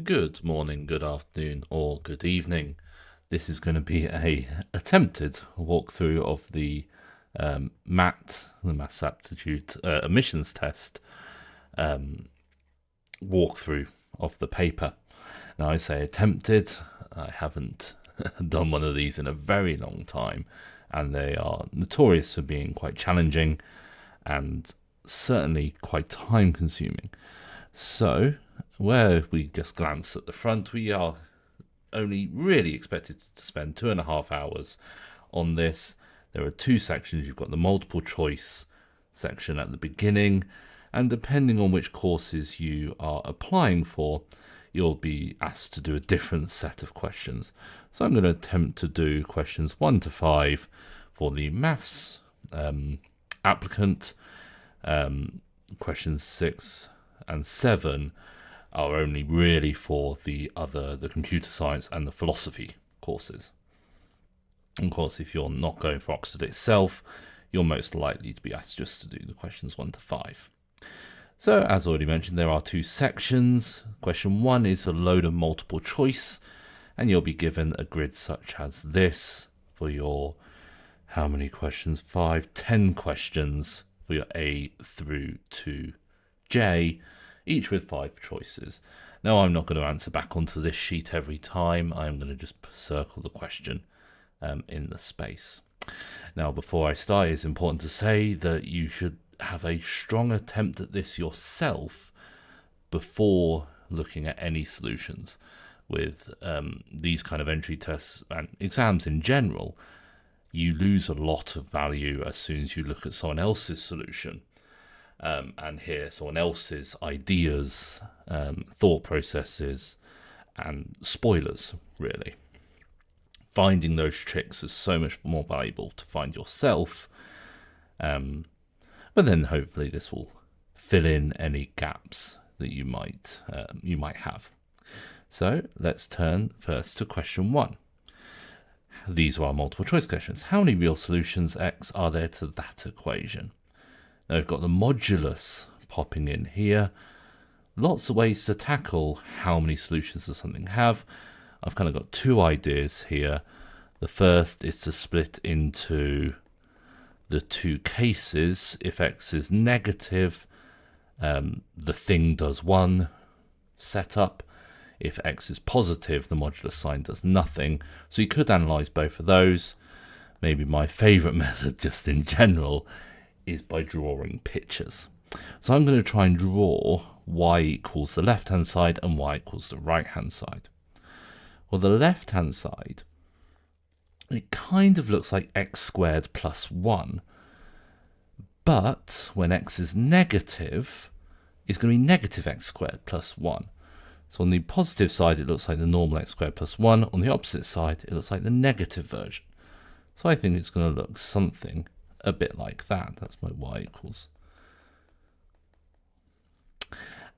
Good morning, good afternoon, or good evening. This is going to be a attempted walkthrough of the Maths Aptitude Emissions Test walkthrough of the paper. Now, I say attempted. I haven't done one of these in a very long time, and they are notorious for being quite challenging and certainly quite time consuming. So, where we just glance at the front, we are only really expected to spend 2.5 hours on this. There are two sections. You've got the multiple choice section at the beginning, and depending on which courses you are applying for, you'll be asked to do a different set of questions. So I'm going to attempt to do questions 1 to 5 for the maths applicant. Questions 6 and 7 are only really for the computer science and the philosophy courses. Of course, if you're not going for Oxford itself, you're most likely to be asked just to do the questions 1 to 5. So, as already mentioned, there are two sections. Question 1 is a load of multiple choice, and you'll be given a grid such as this for your, how many questions? 5, 10 questions for your A through to J, each with 5 choices. Now, I'm not going to answer back onto this sheet every time. I'm going to just circle the question in the space. Now, before I start, it's important to say that you should have a strong attempt at this yourself before looking at any solutions. With these kind of entry tests and exams in general, you lose a lot of value as soon as you look at someone else's solution and hear someone else's ideas, thought processes, and spoilers, really. Finding those tricks is so much more valuable to find yourself. But then hopefully this will fill in any gaps that you might have. So let's turn first to question 1. These are our multiple choice questions. How many real solutions x are there to that equation? Now we've got the modulus popping in here. Lots of ways to tackle how many solutions does something have. I've kind of got two ideas here. The first is to split into the two cases. If x is negative, the thing does one setup. If x is positive, the modulus sign does nothing. So you could analyze both of those. Maybe my favorite method just in general is by drawing pictures. So I'm going to try and draw y equals the left-hand side and y equals the right-hand side. Well, the left-hand side, it kind of looks like x squared plus 1. But when x is negative, it's going to be negative x squared plus 1. So on the positive side, it looks like the normal x squared plus 1. On the opposite side, it looks like the negative version. So I think it's going to look something a bit like that. That's my y equals.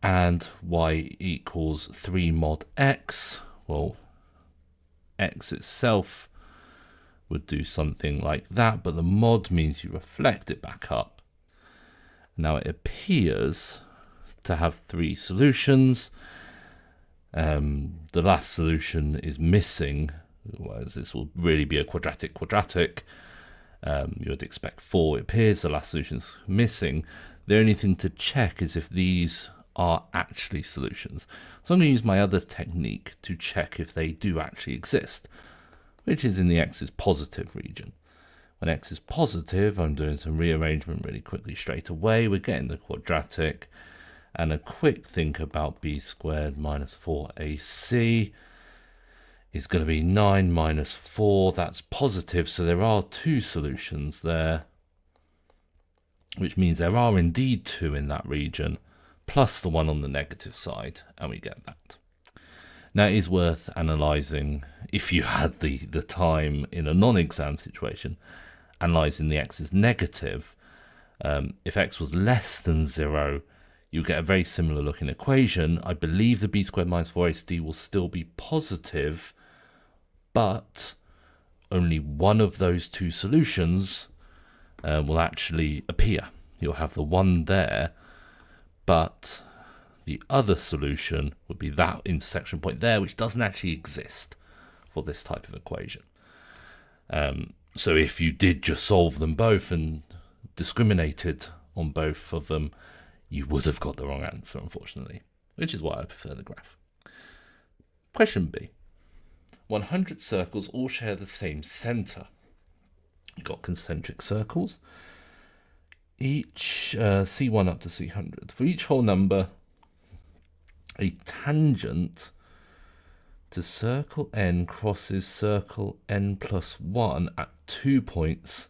And y equals 3 mod x. Well, x itself would do something like that, but the mod means you reflect it back up. Now it appears to have 3 solutions. The last solution is missing, whereas this will really be a quadratic. You would expect 4. It appears the last solution is missing. The only thing to check is if these are actually solutions. So I'm going to use my other technique to check if they do actually exist, which is in the x is positive region. When x is positive, I'm doing some rearrangement really quickly straight away. We're getting the quadratic. And a quick think about b squared minus 4ac is going to be 9 minus 4. That's positive, so there are 2 solutions there, which means there are indeed 2 in that region, plus the one on the negative side, and we get that. Now, it is worth analysing, if you had the time in a non-exam situation, analysing the x is negative. If x was less than 0, you get a very similar looking equation. I believe the b squared minus 4ac will still be positive, but only one of those 2 solutions will actually appear. You'll have the one there, but The other solution would be that intersection point there, which doesn't actually exist for this type of equation. So if you did just solve them both and discriminated on both of them, you would have got the wrong answer, unfortunately, which is why I prefer the graph. Question B. 100 circles all share the same center. You've got concentric circles, each C1 up to C100. For each whole number, a tangent to circle n crosses circle n plus 1 at 2 points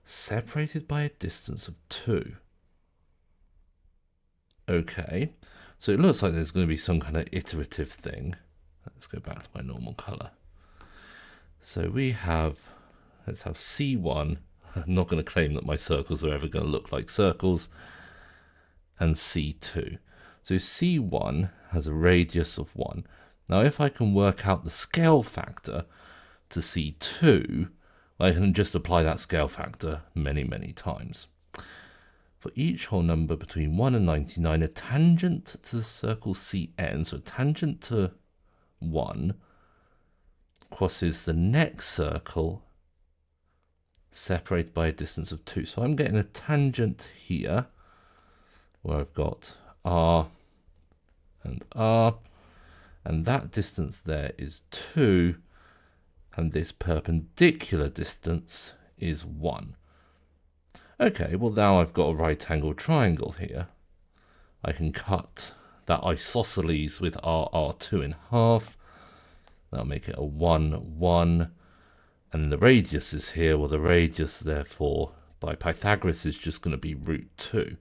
separated by a distance of 2. Okay, so it looks like there's going to be some kind of iterative thing. Let's go back to my normal color. So we have, let's have C1. I'm not going to claim that my circles are ever going to look like circles. And C2. So C1 has a radius of 1. Now if I can work out the scale factor to C2, I can just apply that scale factor many, many times. For each whole number between 1 and 99, a tangent to the circle Cn, so a tangent to 1, crosses the next circle separated by a distance of 2. So I'm getting a tangent here where I've got R, and that distance there is 2, and this perpendicular distance is 1. Okay, well now I've got a right angle triangle here. I can cut that isosceles with R2 in half. That'll make it a 1, 1. And the radius is here. Well, the radius, therefore, by Pythagoras is just going to be root 2.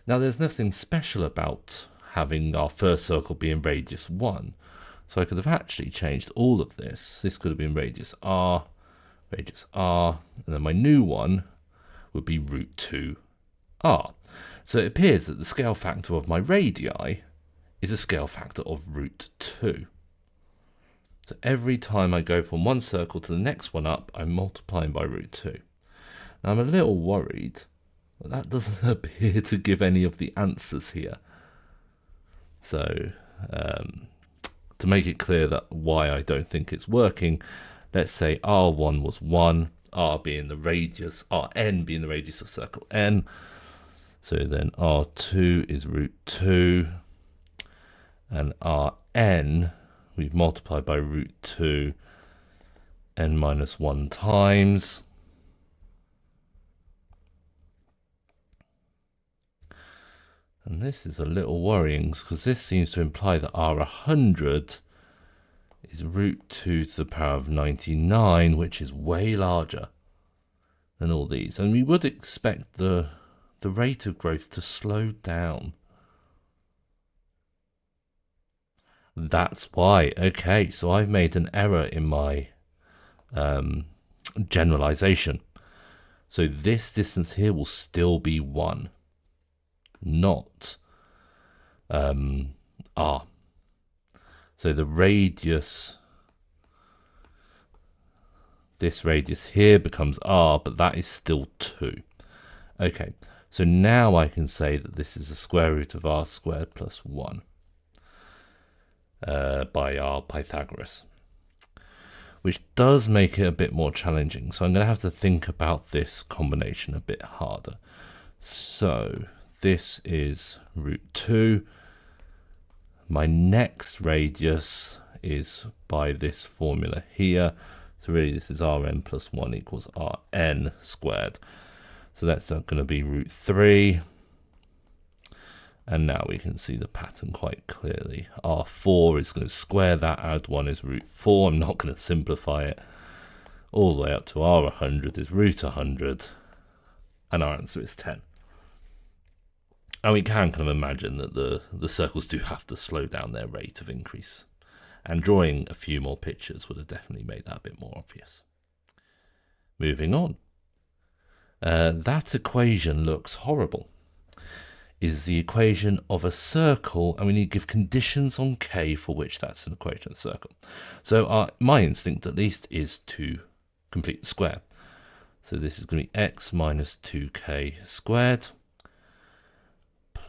Now, there's nothing special about having our first circle be in radius 1. So I could have actually changed all of this. This could have been radius R, and then my new one would be root 2R. So it appears that the scale factor of my radii is a scale factor of root 2. So every time I go from one circle to the next one up, I'm multiplying by root 2. Now I'm a little worried but that doesn't appear to give any of the answers here. So to make it clear that why I don't think it's working, let's say R1 was 1, R being the radius, Rn being the radius of circle n. So then R2 is root 2, and Rn, we've multiplied by root 2, n minus 1 times. And this is a little worrying because this seems to imply that R100 is root 2 to the power of 99, which is way larger than all these. And we would expect the rate of growth to slow down. That's why. Okay, so I've made an error in my generalization. So this distance here will still be 1, not R. So the radius, this radius here becomes R, but that is still 2. Okay, so now I can say that this is the square root of R squared plus 1 by our Pythagoras, which does make it a bit more challenging. So I'm going to have to think about this combination a bit harder. So this is root 2. My next radius is by this formula here. So really this is Rn plus 1 equals Rn squared. So that's going to be root 3. And now we can see the pattern quite clearly. R4 is going to square that, add 1 is root 4. I'm not going to simplify it. All the way up to R100 is root 100. And our answer is 10. And we can kind of imagine that the circles do have to slow down their rate of increase. And drawing a few more pictures would have definitely made that a bit more obvious. Moving on. That equation looks horrible. Is the equation of a circle, and we need to give conditions on K for which that's an equation of a circle. So my instinct, at least, is to complete the square. So this is going to be x minus 2k squared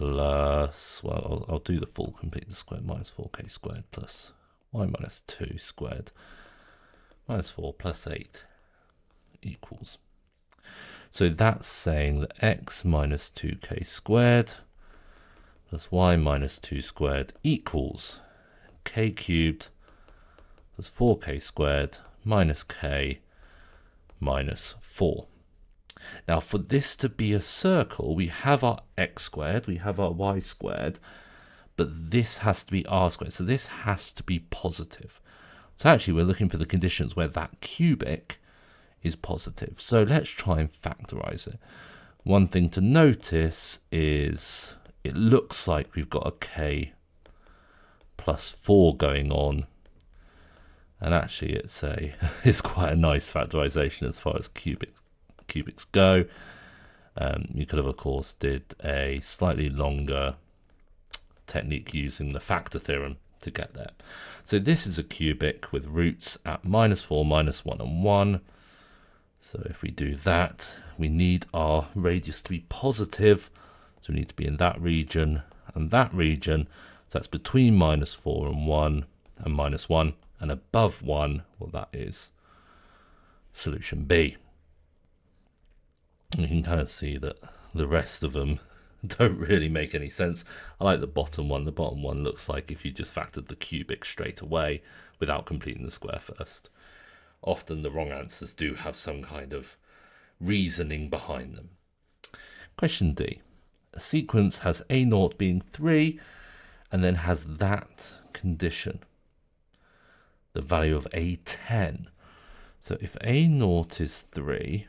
plus, well, I'll do the full completeness squared, minus 4k squared plus y minus 2 squared minus 4 plus 8 equals. So that's saying that x minus 2k squared plus y minus 2 squared equals k cubed plus 4k squared minus k minus 4. Now, for this to be a circle, we have our x squared, we have our y squared, but this has to be r squared. So this has to be positive. So actually, we're looking for the conditions where that cubic is positive. So let's try and factorize it. One thing to notice is it looks like we've got a k plus 4 going on. And actually, it's quite a nice factorization as far as cubics go. You could have, of course, did a slightly longer technique using the factor theorem to get there. So this is a cubic with roots at minus 4, minus 1, and 1. So if we do that, we need our radius to be positive. So we need to be in that region and that region. So that's between minus 4 and 1 and minus 1. And above 1, well, that is solution B. You can kind of see that the rest of them don't really make any sense. I like the bottom one. The bottom one looks like if you just factored the cubic straight away without completing the square first. Often the wrong answers do have some kind of reasoning behind them. Question D. A sequence has A0 being 3 and then has that condition, the value of A10. So if A0 is 3,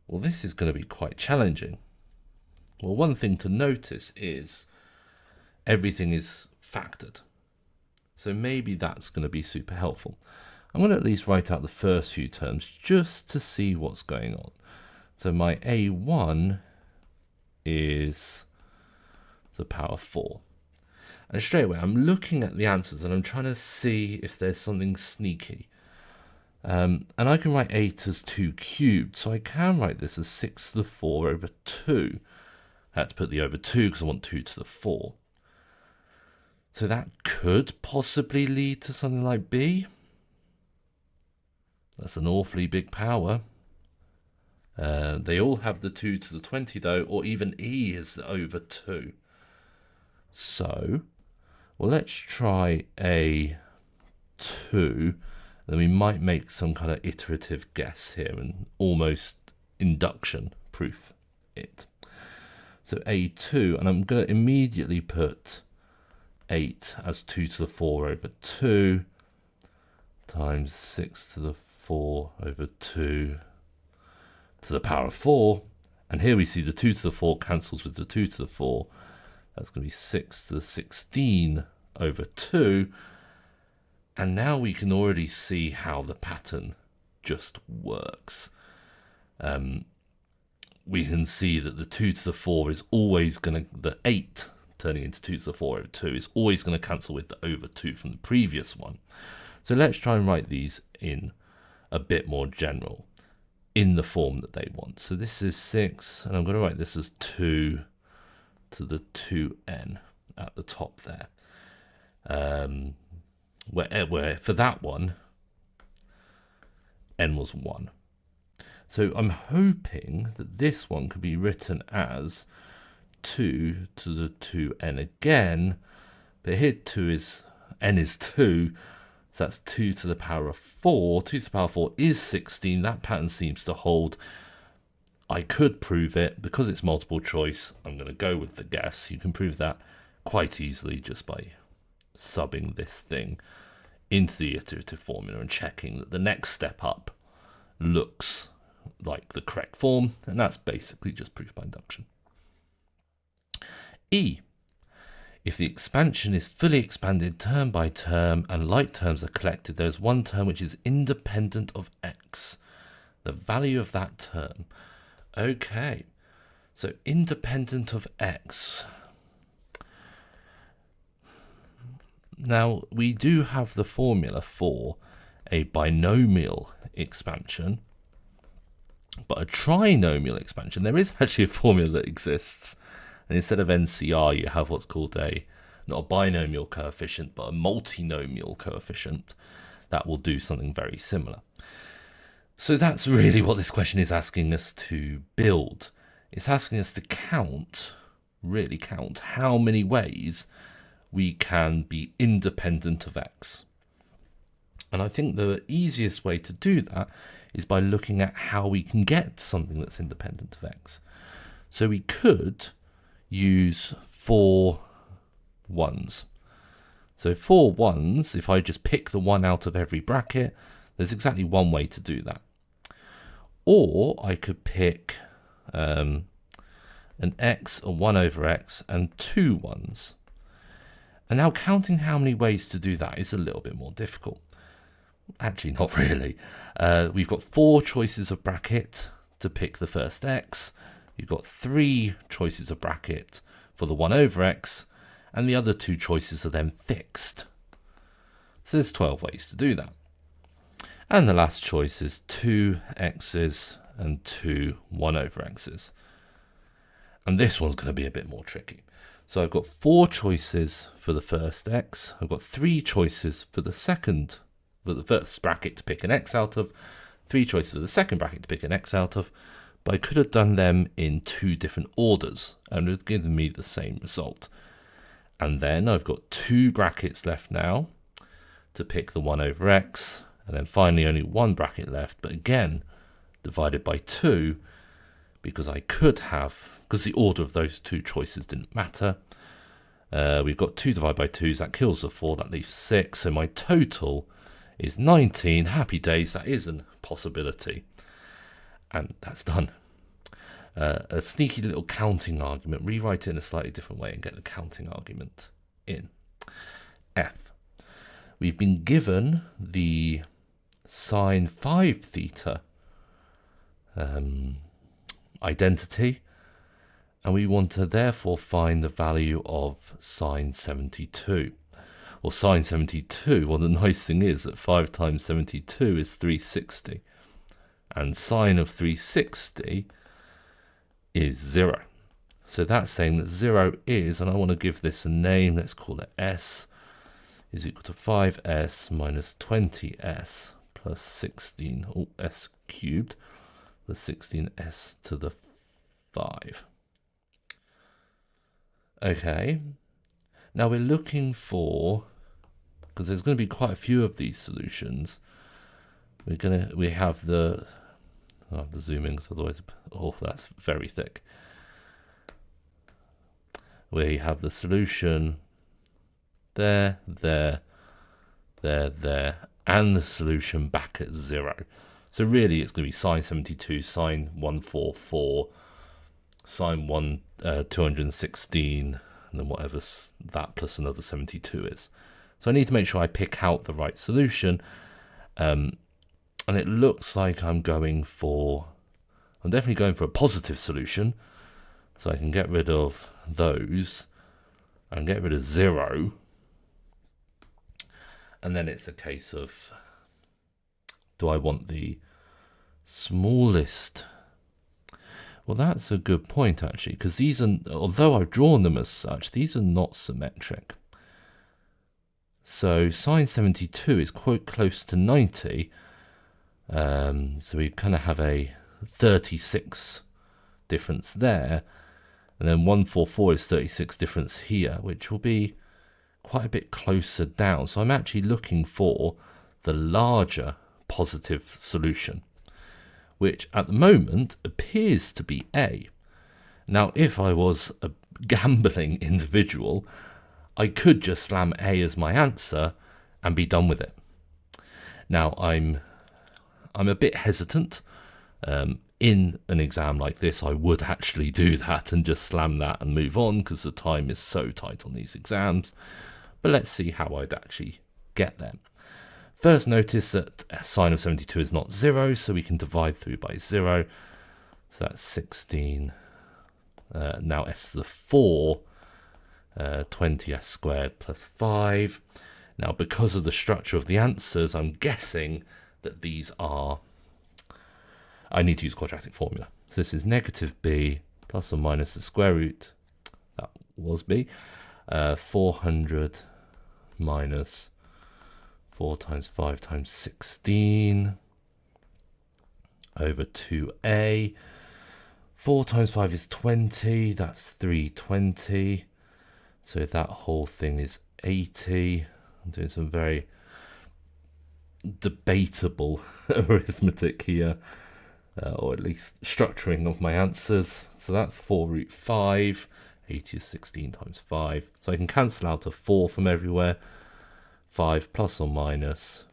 well, this is going to be quite challenging. Well, one thing to notice is everything is factored. So maybe that's going to be super helpful. I'm going to at least write out the first few terms just to see what's going on. So my A1 is the power 4. And straight away, I'm looking at the answers and I'm trying to see if there's something sneaky. And I can write 8 as 2 cubed, so I can write this as 6 to the 4 over 2. I had to put the over 2 because I want 2 to the 4. So that could possibly lead to something like B. That's an awfully big power. They all have the 2 to the 20 though, or even E is over 2. So, well, let's try A2. Then we might make some kind of iterative guess here and almost induction proof it. So A2, and I'm going to immediately put 8 as 2 to the 4 over 2 times 6 to the 4 over 2 to the power of 4. And here we see the 2 to the 4 cancels with the 2 to the 4. That's going to be 6 to the 16 over 2. And now we can already see how the pattern just works. We can see that the 2 to the 4 is always going to, the 8 turning into 2 to the 4 over 2 is always going to cancel with the over 2 from the previous one. So let's try and write these in a bit more general, in the form that they want. So this is 6, and I'm going to write this as 2 to the 2n at the top there. Where for that one, n was 1. So I'm hoping that this one could be written as 2 to the 2n again, but here n is 2, so that's 2 to the power of 4. 2 to the power of 4 is 16. That pattern seems to hold. I could prove it. Because it's multiple choice, I'm going to go with the guess. You can prove that quite easily just by subbing this thing into the iterative formula and checking that the next step up looks like the correct form, and that's basically just proof by induction. E. If the expansion is fully expanded term by term and like terms are collected, there's one term which is independent of x. The value of that term. Okay, so independent of x. Now, we do have the formula for a binomial expansion, but a trinomial expansion, there is actually a formula that exists, And instead of NCR, you have what's called not a binomial coefficient, but a multinomial coefficient that will do something very similar. So that's really what this question is asking us to build. It's asking us to count, really count, how many ways we can be independent of x. And I think the easiest way to do that is by looking at how we can get something that's independent of x. So we could use 4 ones. So 4 ones, if I just pick the 1 out of every bracket, there's exactly one way to do that. Or I could pick an x, a 1 over x, and 2 ones. And now counting how many ways to do that is a little bit more difficult. Actually, not really. We've got 4 choices of bracket to pick the first x. You've got 3 choices of bracket for the 1 over x, and the other 2 choices are then fixed. So there's 12 ways to do that. And the last choice is 2 x's and 2 1 over x's. And this one's going to be a bit more tricky. So I've got 4 choices for the first x. I've got 3 choices for the first bracket to pick an x out of, 3 choices for the second bracket to pick an x out of, but I could have done them in 2 different orders and it would have given me the same result. And then I've got 2 brackets left now to pick the 1 over x, and then finally only 1 bracket left, but again divided by 2 because because the order of those 2 choices didn't matter. We've got 2 divided by 2s, that kills the 4, that leaves 6, so my total is 19. Happy days, that is a possibility. And that's done. A sneaky little counting argument. Rewrite it in a slightly different way and get the counting argument in. F. We've been given the sine 5 theta identity, and we want to therefore find the value of sine 72. Well, sine 72, well, the nice thing is that 5 times 72 is 360. And sine of 360 is 0. So that's saying that 0 is, and I want to give this a name, let's call it S, is equal to 5s minus 20s plus 16, s cubed, plus 16s to the 5. Okay, now we're looking for, because there's going to be quite a few of these solutions, we have the, I'll have to zoom in because otherwise, that's very thick. We have the solution there, and the solution back at 0. So really it's going to be sine 72, sine 144, sine 216, and then whatever that plus another 72 is. So I need to make sure I pick out the right solution. And it looks like I'm definitely going for a positive solution. So I can get rid of those and get rid of 0. And then it's a case of, do I want the smallest? Well, that's a good point, actually, because these are, although I've drawn them as such, these are not symmetric. So sine 72 is quite close to 90. So we kind of have a 36 difference there. And then 144 is 36 difference here, which will be quite a bit closer down. So I'm actually looking for the larger positive solution, which at the moment appears to be A. Now, if I was a gambling individual, I could just slam A as my answer and be done with it. Now, I'm a bit hesitant. In an exam like this, I would actually do that and just slam that and move on because the time is so tight on these exams. But let's see how I'd actually get there. First, notice that sine of 72 is not 0, so we can divide through by 0. So that's 16. Now s to the 4, 20s squared plus 5. Now, because of the structure of the answers, I'm guessing that these are, I need to use quadratic formula. So this is negative b plus or minus the square root WASB. 400 minus 4 times 5 times 16 over 2a. 4 times 5 is 20, that's 320. So that whole thing is 80. I'm doing some very debatable arithmetic here, or at least structuring of my answers. So that's 4 root 5. 80 is 16 times 5. So I can cancel out a 4 from everywhere. 5 plus or minus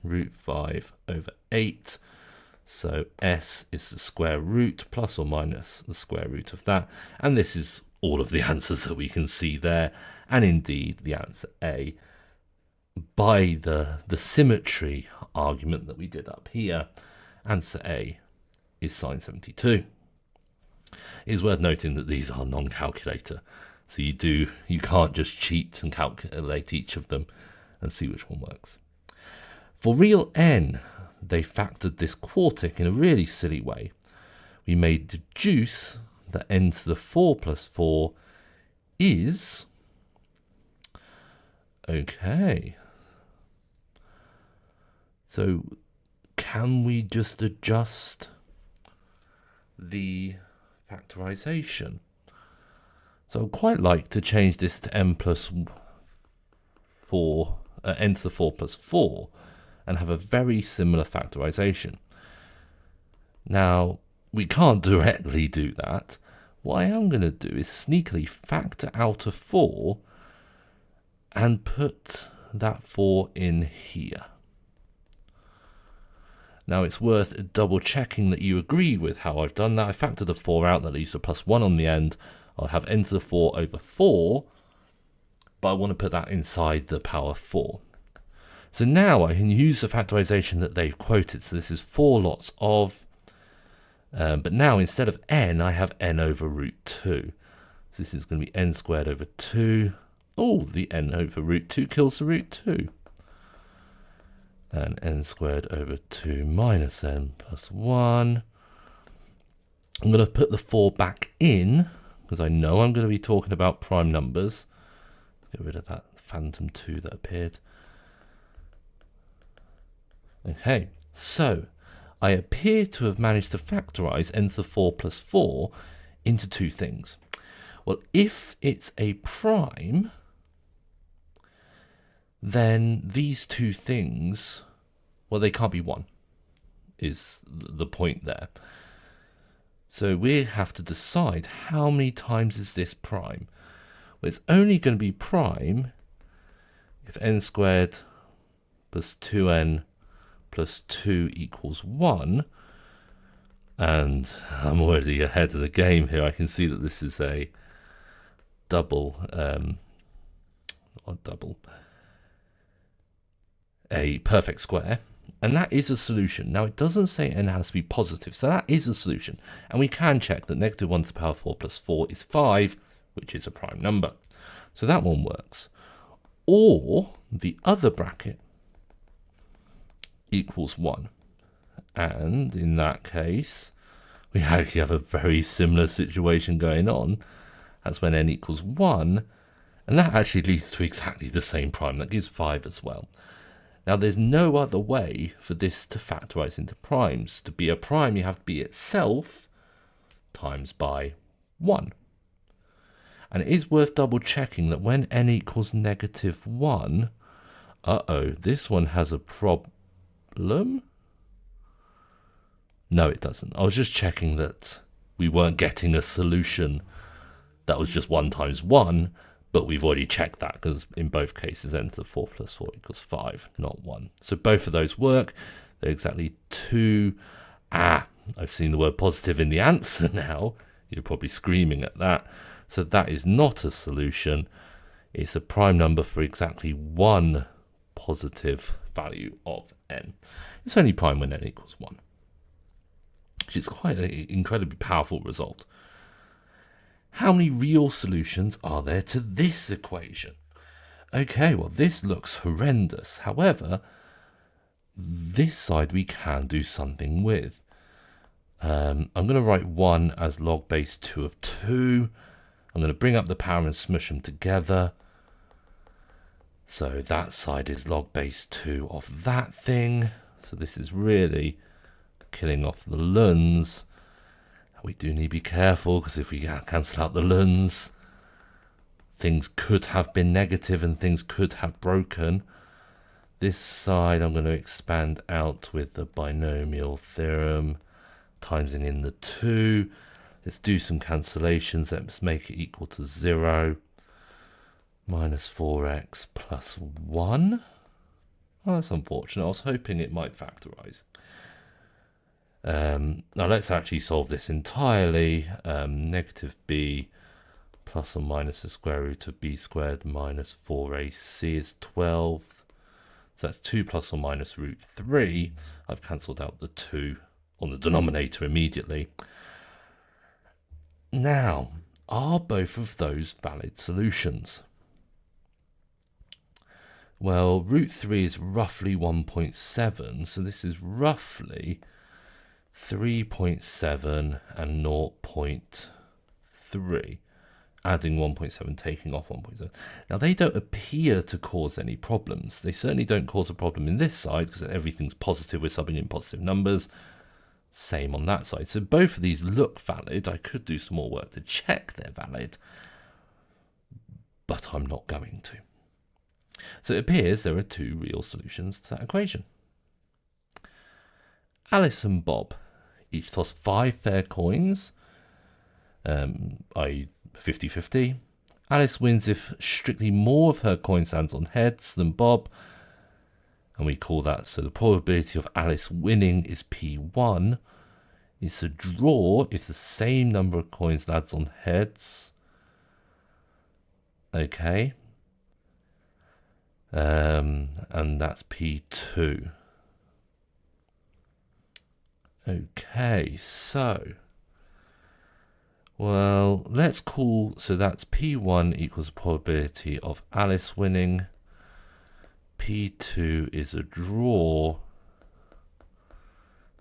root 5 over 8. So S is the square root plus or minus the square root of that. And this is all of the answers that we can see there. And indeed, the answer A, by the symmetry argument that we did up here, answer A is sine 72. It is worth noting that these are non-calculator. So you can't just cheat and calculate each of them and see which one works. For real n, they factored this quartic in a really silly way. We may deduce that n to the 4 plus 4 is... Okay. So can we just adjust the factorization? So I'd quite like to change this to n plus 4, n to the 4 plus 4, and have a very similar factorization. Now, we can't directly do that. What I am going to do is sneakily factor out a 4 and put that 4 in here. Now, it's worth double checking that you agree with how I've done that. I factored the 4 out, that leaves a plus 1 on the end. I'll have n to the 4 over 4, but I want to put that inside the power 4. So now I can use the factorization that they've quoted. So this is 4 lots of, but now instead of n, I have n over root 2. So this is going to be n squared over 2. Oh, the n over root 2 kills the root 2. And n squared over 2 minus n plus 1. I'm going to put the 4 back in, because I know I'm going to be talking about prime numbers. Get rid of that phantom 2 that appeared. Okay, so I appear to have managed to factorize n to the 4 plus 4 into two things. Well, if it's a prime, then these two things, well, they can't be 1, is the point there. So we have to decide how many times is this prime. Well, it's only going to be prime if n squared plus 2n plus 2 equals 1. And I'm already ahead of the game here. I can see that this is a a perfect square, and that is a solution. Now, it doesn't say n has to be positive, so that is a solution. And we can check that negative 1 to the power 4 plus 4 is 5, which is a prime number. So that one works. Or the other bracket equals 1. And in that case, we actually have a very similar situation going on. That's when n equals 1, and that actually leads to exactly the same prime. That gives 5 as well. Now, there's no other way for this to factorize into primes. To be a prime, you have to be itself times by 1. And it is worth double checking that when n equals negative 1, this one has a problem. No, it doesn't. I was just checking that we weren't getting a solution that was just 1 times 1, but we've already checked that because in both cases n to the 4 plus 4 equals 5, not 1. So both of those work. They're exactly 2. I've seen the word positive in the answer now. You're probably screaming at that. So that is not a solution. It's a prime number for exactly 1 positive value of n. It's only prime when n equals 1. Which is quite an incredibly powerful result. How many real solutions are there to this equation? Okay, well, this looks horrendous. However, this side we can do something with. I'm going to write 1 as log base 2 of 2. I'm going to bring up the power and smush them together. So that side is log base 2 of that thing. So this is really killing off the luns. We do need to be careful, because if we cancel out the luns, things could have been negative and things could have broken. This side I'm going to expand out with the binomial theorem, timesing in the 2. Let's do some cancellations. Let's make it equal to 0. Minus 4x plus 1. Oh, that's unfortunate. I was hoping it might factorize. Now let's actually solve this entirely. Negative b plus or minus the square root of b squared minus 4ac is 12. So that's 2 plus or minus root 3. I've cancelled out the 2 on the denominator immediately. Now, are both of those valid solutions? Well, root 3 is roughly 1.7, so this is roughly 3.7 and 0.3. Adding 1.7, taking off 1.7. Now, they don't appear to cause any problems. They certainly don't cause a problem in this side, because everything's positive. We're subbing in positive numbers. Same on that side. So both of these look valid. I could do some more work to check they're valid, but I'm not going to. So it appears there are 2 real solutions to that equation. Alice and Bob each toss 5 fair coins, i.e. 50-50. Alice wins if strictly more of her coins lands on heads than Bob, and we call that, so the probability of Alice winning is P1. It's a draw if the same number of coins lands on heads. Okay. And that's P2. Okay, so, well, let's call, so that's P1 equals the probability of Alice winning. P2 is a draw.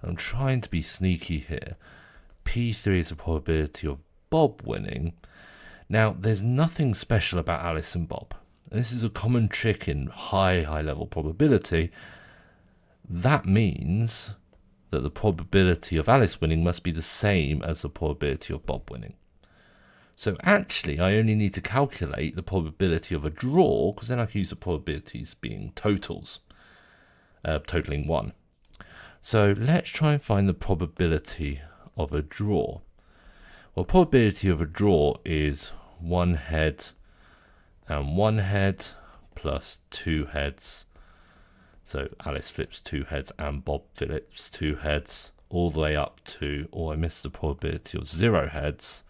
I'm trying to be sneaky here. P3 is the probability of Bob winning. Now, there's nothing special about Alice and Bob. And this is a common trick in high level probability. That means that the probability of Alice winning must be the same as the probability of Bob winning. So actually, I only need to calculate the probability of a draw, because then I can use the probabilities being totals, totaling 1. So let's try and find the probability of a draw. Well, probability of a draw is 1 head and 1 head plus 2 heads. So Alice flips 2 heads and Bob flips 2 heads, all the way up to, I missed the probability of 0 heads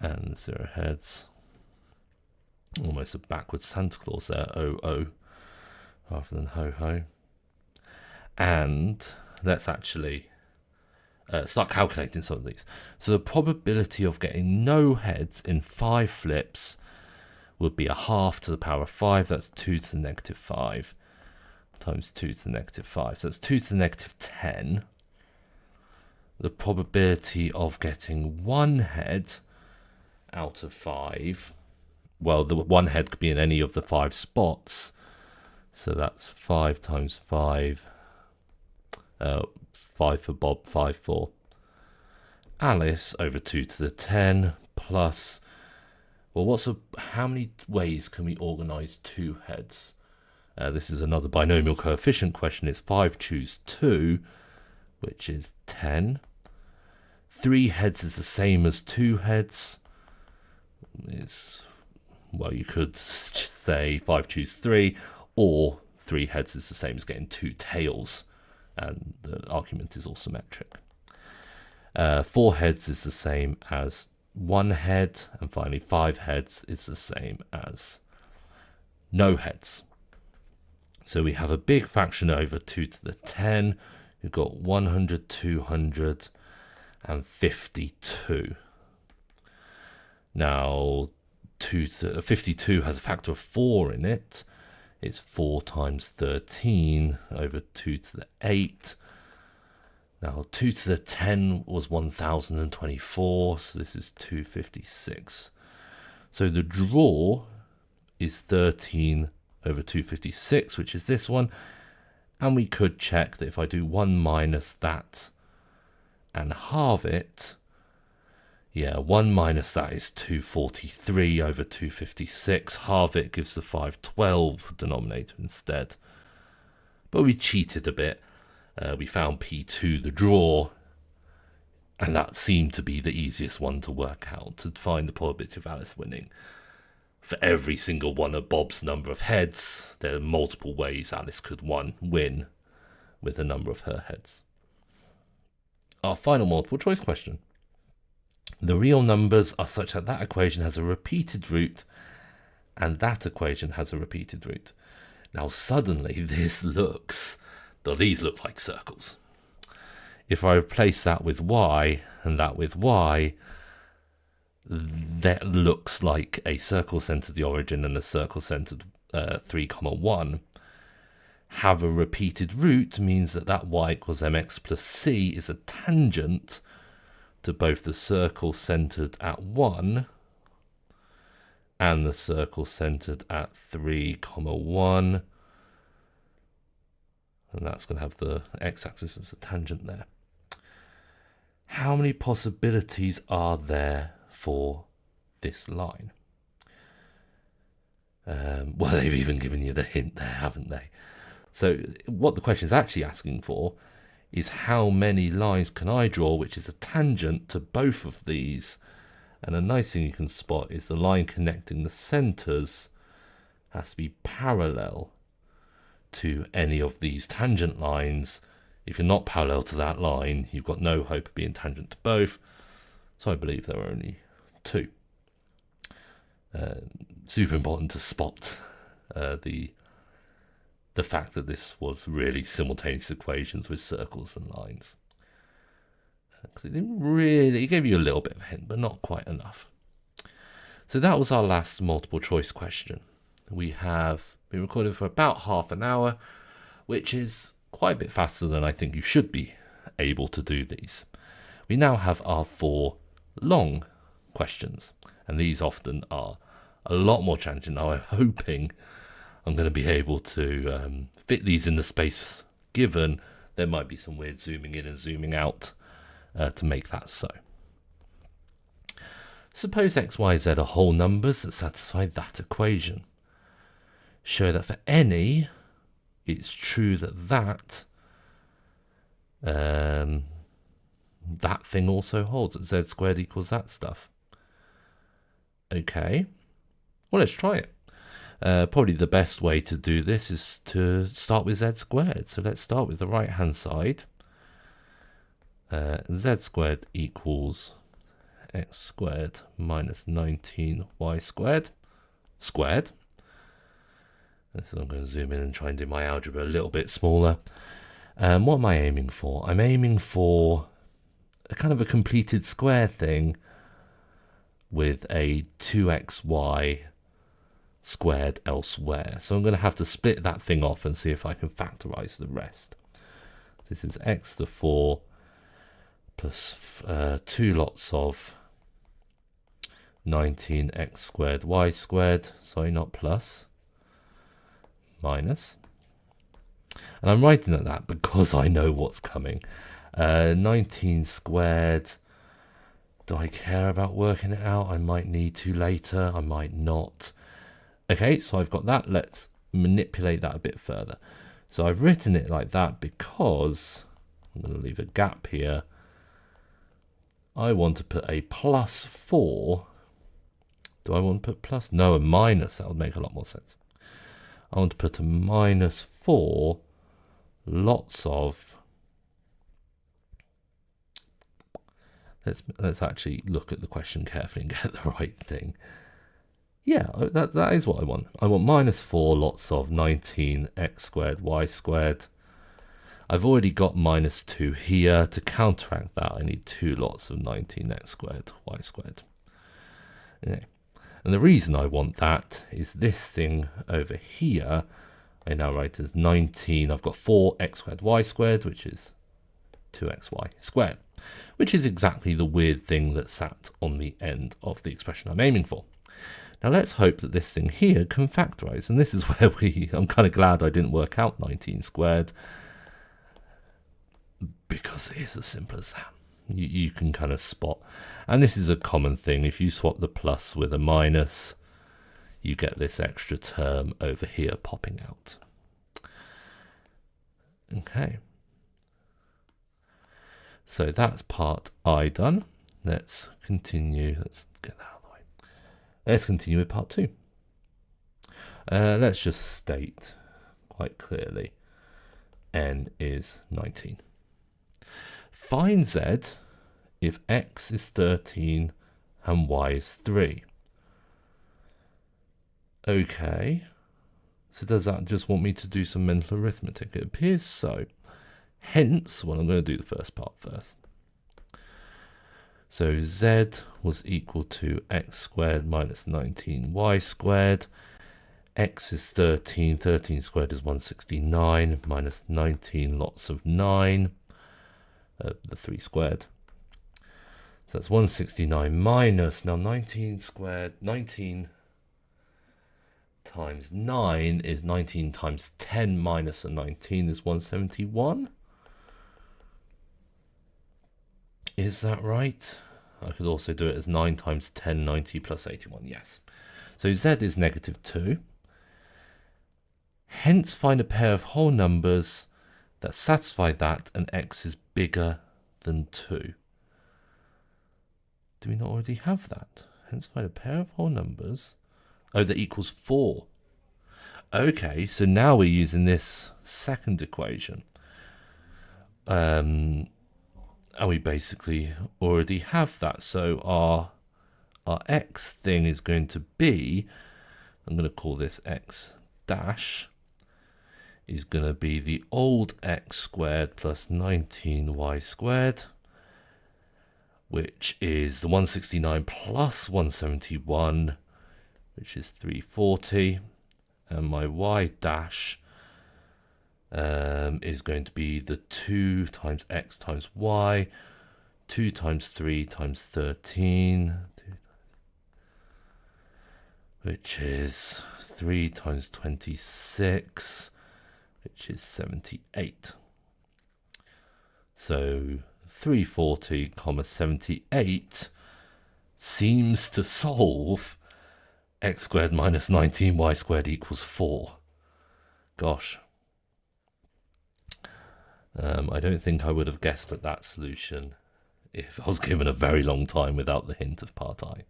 and 0 heads. Almost a backwards Santa Claus there, O rather than ho. And let's actually start calculating some of these. So the probability of getting no heads in 5 flips would be a half to the power of 5. That's 2 to the negative 5 times 2 to the negative 5. So that's 2 to the negative 10. The probability of getting 1 head out of 5, well, the 1 head could be in any of the 5 spots. So that's 5 times 5. 5 for Bob, 5 for Alice, over 2 to the 10 plus, well, how many ways can we organize 2 heads? This is another binomial coefficient question. It's 5 choose 2, which is 10. 3 heads is the same as 2 heads. Well, you could say 5 choose 3, or 3 heads is the same as getting 2 tails, and the argument is all symmetric. 4 heads is the same as 1 head, and finally 5 heads is the same as no heads. So we have a big fraction over 2 to the 10. We've got 100, 200, and 52. Now, 52 has a factor of 4 in it. It's 4 times 13 over 2 to the 8. Now 2 to the 10 was 1024, so this is 256. So the draw is 13 over 256, which is this one. And we could check that if I do 1 minus that and halve it, yeah, 1 minus that is 243 over 256. Halve it gives the 512 denominator instead. But we cheated a bit. We found P2, the draw, and that seemed to be the easiest one to work out, to find the probability of Alice winning. For every single one of Bob's number of heads, there are multiple ways Alice could win with the number of her heads. Our final multiple choice question. The real numbers are such that that equation has a repeated root and that equation has a repeated root. Now suddenly these look like circles. If I replace that with y and that with y, that looks like a circle centered the origin and a circle centered 3, 1. Have a repeated root means that y equals mx plus c is a tangent to both the circle centered at 1 and the circle centered at 3, 1. And that's going to have the x-axis as a tangent there. How many possibilities are there for this line? Well, they've even given you the hint there, haven't they? So what the question is actually asking for is how many lines can I draw which is a tangent to both of these. And a nice thing you can spot is the line connecting the centers has to be parallel to any of these tangent lines. If you're not parallel to that line, you've got no hope of being tangent to both. So I believe there are only 2. Super important to spot the fact that this was really simultaneous equations with circles and lines. Because it gave you a little bit of a hint, but not quite enough. So that was our last multiple choice question. We have been recording for about half an hour, which is quite a bit faster than I think you should be able to do these. We now have our 4 long questions, and these often are a lot more challenging. Now I'm hoping I'm going to be able to fit these in the space given. There might be some weird zooming in and zooming out to make that so. Suppose x, y, z are whole numbers that satisfy that equation. Show that for any, it's true that that thing also holds, that z squared equals that stuff. Okay, well, let's try it. Probably the best way to do this is to start with z squared. So let's start with the right hand side. Z squared equals x squared minus 19y squared squared. So I'm going to zoom in and try and do my algebra a little bit smaller. What am I aiming for? I'm aiming for a kind of a completed square thing with a 2xy squared elsewhere. So I'm going to have to split that thing off and see if I can factorize the rest. This is x to the 4 plus 2 lots of 19x squared y squared, sorry, not plus, minus. And I'm writing at that because I know what's coming. 19 squared, do I care about working it out? I might need to later, I might not. Okay, so I've got that. Let's manipulate that a bit further. So I've written it like that because I'm going to leave a gap here. I want to put a plus 4. Do I want to put plus? No, a minus. That would make a lot more sense. I want to put a minus 4 lots of. Let's actually look at the question carefully and get the right thing. Yeah, that is what I want. I want minus 4 lots of 19x squared y squared. I've already got minus 2 here. To counteract that, I need 2 lots of 19x squared y squared. Okay. And the reason I want that is this thing over here. I now write as 19. I've got 4x squared y squared, which is 2xy squared, which is exactly the weird thing that sat on the end of the expression I'm aiming for. Now let's hope that this thing here can factorize, and this is where I'm kind of glad I didn't work out 19 squared, because it is as simple as that. You can kind of spot, and this is a common thing, if you swap the plus with a minus, you get this extra term over here popping out. Okay, so that's part I done. Let's continue. Let's get that out of the way. Let's continue with part 2. Let's just state quite clearly n is 19. Find z if x is 13 and y is 3. Okay, so does that just want me to do some mental arithmetic? It appears so. Hence, well, I'm going to do the first part first. So z was equal to x squared minus 19y squared. X is 13. 13 squared is 169 minus 19 lots of 9. The 3 squared. So that's 169 minus, now 19 squared, 19 times 9 is 19 times 10 minus a 19 is 171. Is that right? I could also do it as 9 times 10, 90 plus 81, yes. So z is negative 2. Hence find a pair of whole numbers that satisfy that and x is bigger than 2. Do we not already have that? Hence find a pair of whole numbers. Oh, that equals 4. Okay, so now we're using this second equation. And we basically already have that. So our x thing is going to be, I'm going to call this x dash, is going to be the old x squared plus 19y squared, which is the 169 plus 171, which is 340. And my y dash is going to be the 2 times x times y, 2 times 3 times 13, which is 3 times 26, which is 78. So 340, 78 seems to solve x squared minus 19y squared equals 4. Gosh. I don't think I would have guessed at that solution if I was given a very long time without the hint of part I.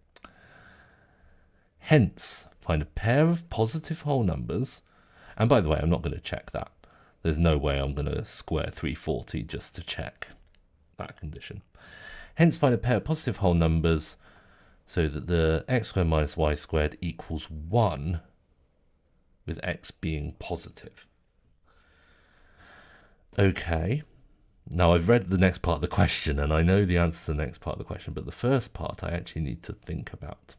Hence, find a pair of positive whole numbers. And by the way, I'm not going to check that. There's no way I'm going to square 340 just to check that condition. Hence, find a pair of positive whole numbers so that the x squared minus y squared equals 1, with x being positive. Okay, now I've read the next part of the question and I know the answer to the next part of the question, but the first part I actually need to think about.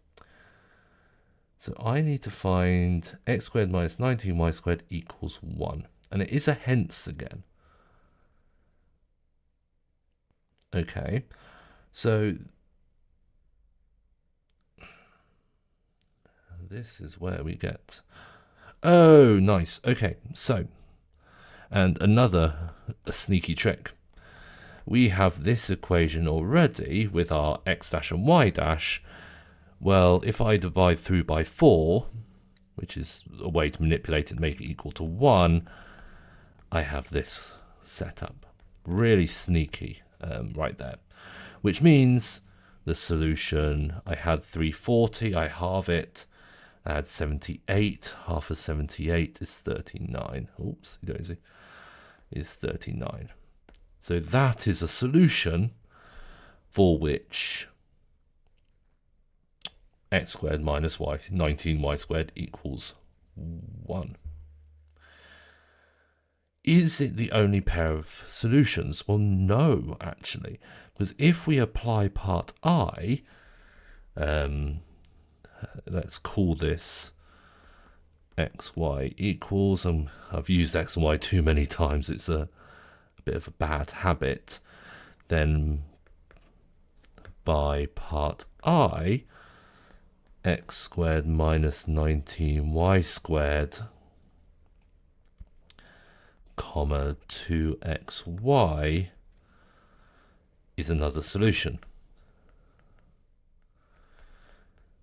So I need to find x squared minus 19y squared equals 1. And it is a hence again. Okay, so this is where we get... Oh, nice. Okay, so, and another sneaky trick. We have this equation already with our x dash and y dash. Well, if I divide through by 4, which is a way to manipulate it to make it equal to 1, I have this set up. Really sneaky right there. Which means the solution, I had 340, I halve it, I had 78, half of 78 is 39. Oops, you don't see, is 39. So that is a solution for which x squared minus y, 19y squared equals 1. Is it the only pair of solutions? Well, no, actually, because if we apply part I, let's call this xy equals, and I've used x and y too many times, it's a bit of a bad habit. Then by part I, x squared minus 19y squared, comma 2xy is another solution.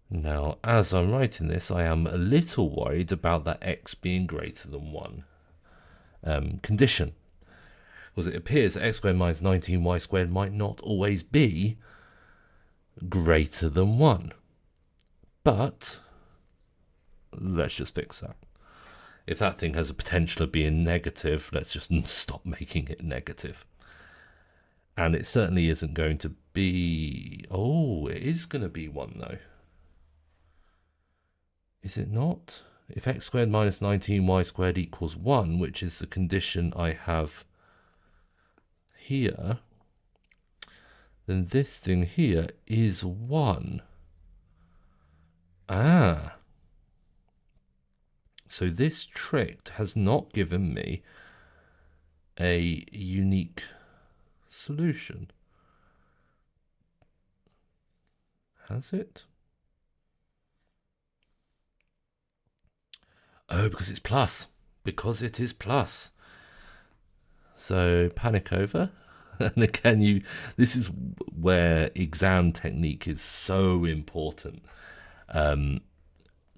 Now, as I'm writing this, I am a little worried about that x being greater than 1 condition. Because it appears that x squared minus 19y squared might not always be greater than 1. But let's just fix that. If that thing has a potential of being negative, let's just stop making it negative. And it certainly isn't going to be... Oh, it is going to be 1 though. Is it not? If x squared minus 19y squared equals 1, which is the condition I have here, then this thing here is 1. Ah. So this trick has not given me a unique solution. Has it? Oh, because it's plus. Because it is plus. So panic over. And again, this is where exam technique is so important.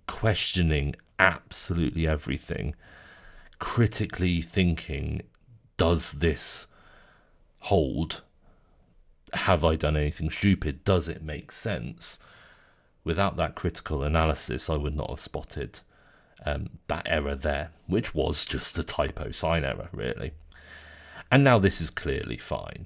Questioning absolutely everything. Critically thinking, does this hold? Have I done anything stupid? Does it make sense? Without that critical analysis, I would not have spotted that error there, which was just a typo sign error, really. And now this is clearly fine.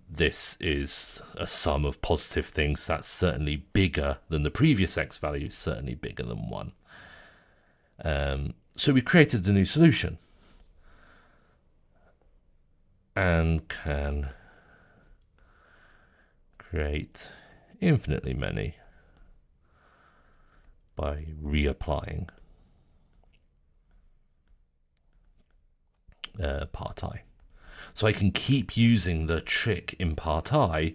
This is a sum of positive things that's certainly bigger than the previous x value, certainly bigger than 1. So we created a new solution and can create infinitely many by reapplying part I. So I can keep using the trick in part I.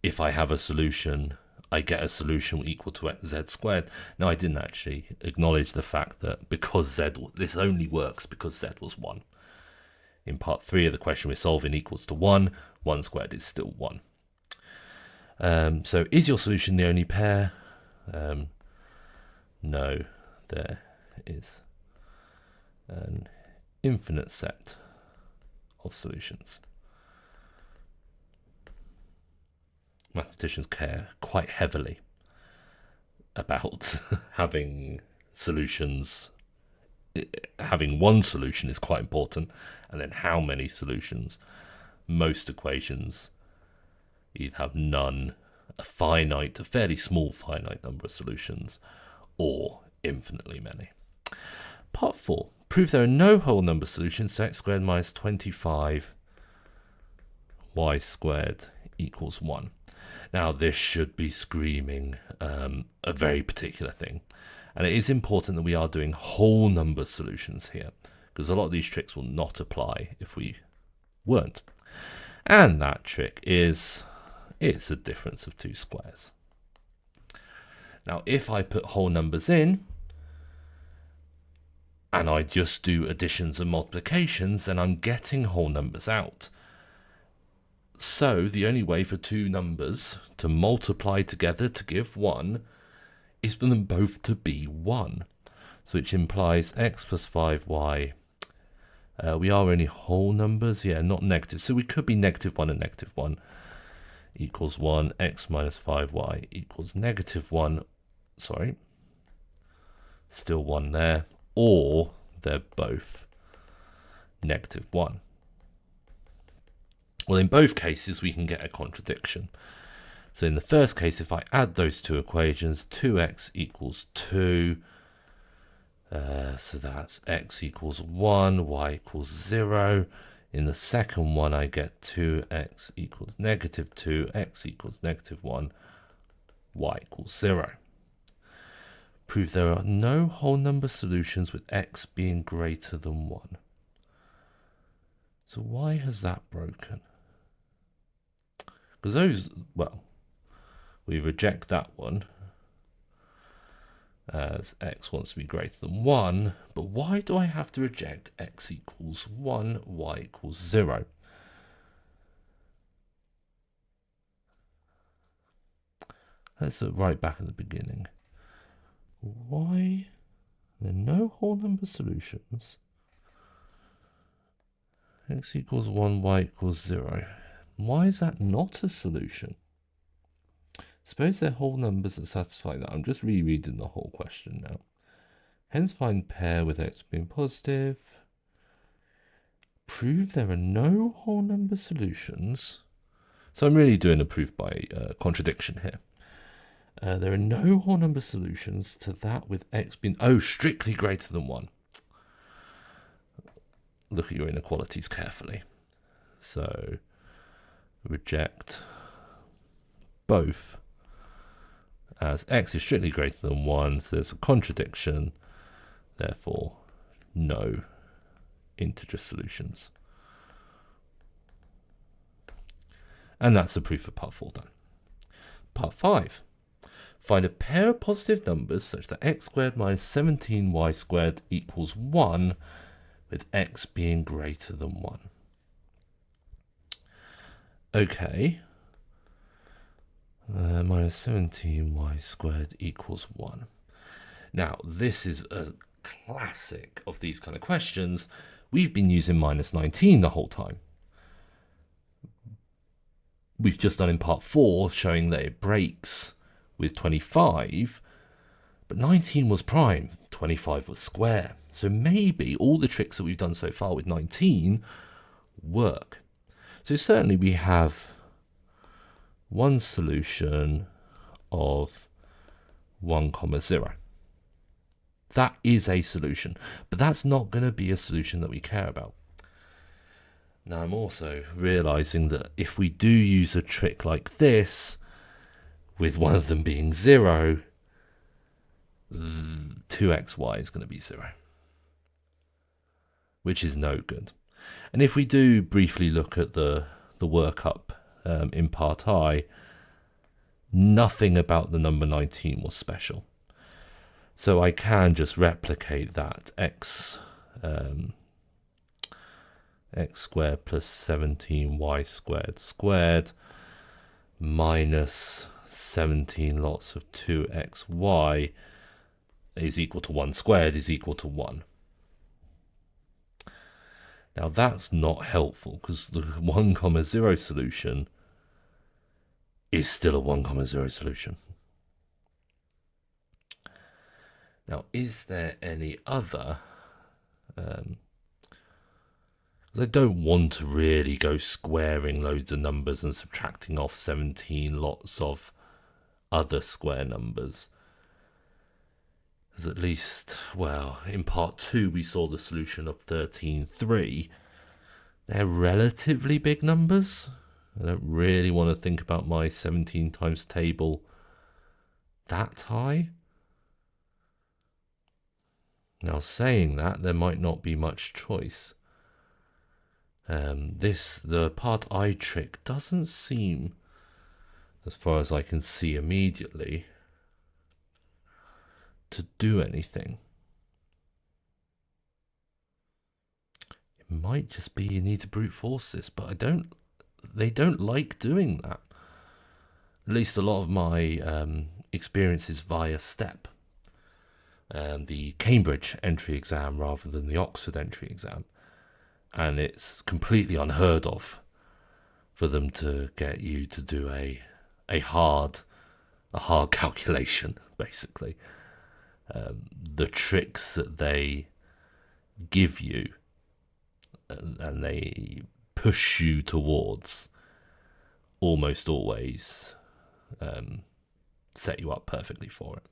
If I have a solution, I get a solution equal to z squared. Now, I didn't actually acknowledge the fact that because this only works because z was 1. In part 3 of the question we're solving equals to 1. 1 squared is still 1. So is your solution the only pair? No, there is an infinite set of solutions. Mathematicians care quite heavily about having solutions. Having one solution is quite important, and then how many solutions. Most equations either have none, a fairly small finite number of solutions, or infinitely many. Part 4. Prove there are no whole number solutions to x squared minus 25 y squared equals 1. Now, this should be screaming a very particular thing. And it is important that we are doing whole number solutions here, because a lot of these tricks will not apply if we weren't. And that trick is, it's a difference of 2 squares. Now, if I put whole numbers in, and I just do additions and multiplications, then I'm getting whole numbers out. So the only way for 2 numbers to multiply together to give 1 is for them both to be 1. So which implies x plus 5y. We are only whole numbers, yeah, not negative. So we could be -1 and -1 equals 1. X minus 5y equals -1. Sorry. Still 1 there. Or they're both -1. Well, in both cases, we can get a contradiction. So in the first case, if I add those 2 equations, 2x equals 2. So that's x equals 1, y equals 0. In the second one, I get 2x equals -2, x equals -1, y equals 0. Prove there are no whole number solutions with x being greater than 1. So why has that broken? Because those, well, we reject that one as x wants to be greater than 1. But why do I have to reject x equals 1, y equals 0? Let's look right back at the beginning. Why there are no whole number solutions? X equals 1, y equals 0. Why is that not a solution? Suppose they're whole numbers that satisfy that. I'm just rereading the whole question now. Hence find pair with x being positive. Prove there are no whole number solutions. So I'm really doing a proof by contradiction here. There are no whole number solutions to that with x being, strictly greater than 1. Look at your inequalities carefully. So reject both as x is strictly greater than 1, so there's a contradiction, therefore no integer solutions. And that's the proof of part 4 done. Part 5. Find a pair of positive numbers such that x squared minus 17y squared equals 1 with x being greater than 1. Okay. Minus 17y squared equals 1. Now, this is a classic of these kind of questions. We've been using minus 19 the whole time. We've just done in part 4 showing that it breaks with 25, but 19 was prime, 25 was square. So maybe all the tricks that we've done so far with 19 work. So certainly we have one solution of 1, 0. That is a solution, but that's not going to be a solution that we care about. Now I'm also realizing that if we do use a trick like this, with one of them being 0, 2xy is going to be 0, which is no good. And if we do briefly look at the workup in part I, nothing about the number 19 was special. So I can just replicate that x squared plus 17y squared minus 17 lots of 2xy is equal to 1 squared is equal to 1. Now that's not helpful because the 1, 0 solution is still a 1, 0 solution. Now, is there any other? Because I don't want to really go squaring loads of numbers and subtracting off 17 lots of other square numbers. Because at least, well, in part 2 we saw the solution of 13, 3. They're relatively big numbers. I don't really want to think about my 17 times table that high. Now, saying that, there might not be much choice. The part I trick doesn't seem, as far as I can see immediately, to do anything. It might just be you need to brute force this, but they don't like doing that. At least a lot of my experiences via STEP. The Cambridge entry exam rather than the Oxford entry exam. And it's completely unheard of for them to get you to do a hard calculation, basically. The tricks that they give you and they push you towards almost always set you up perfectly for it.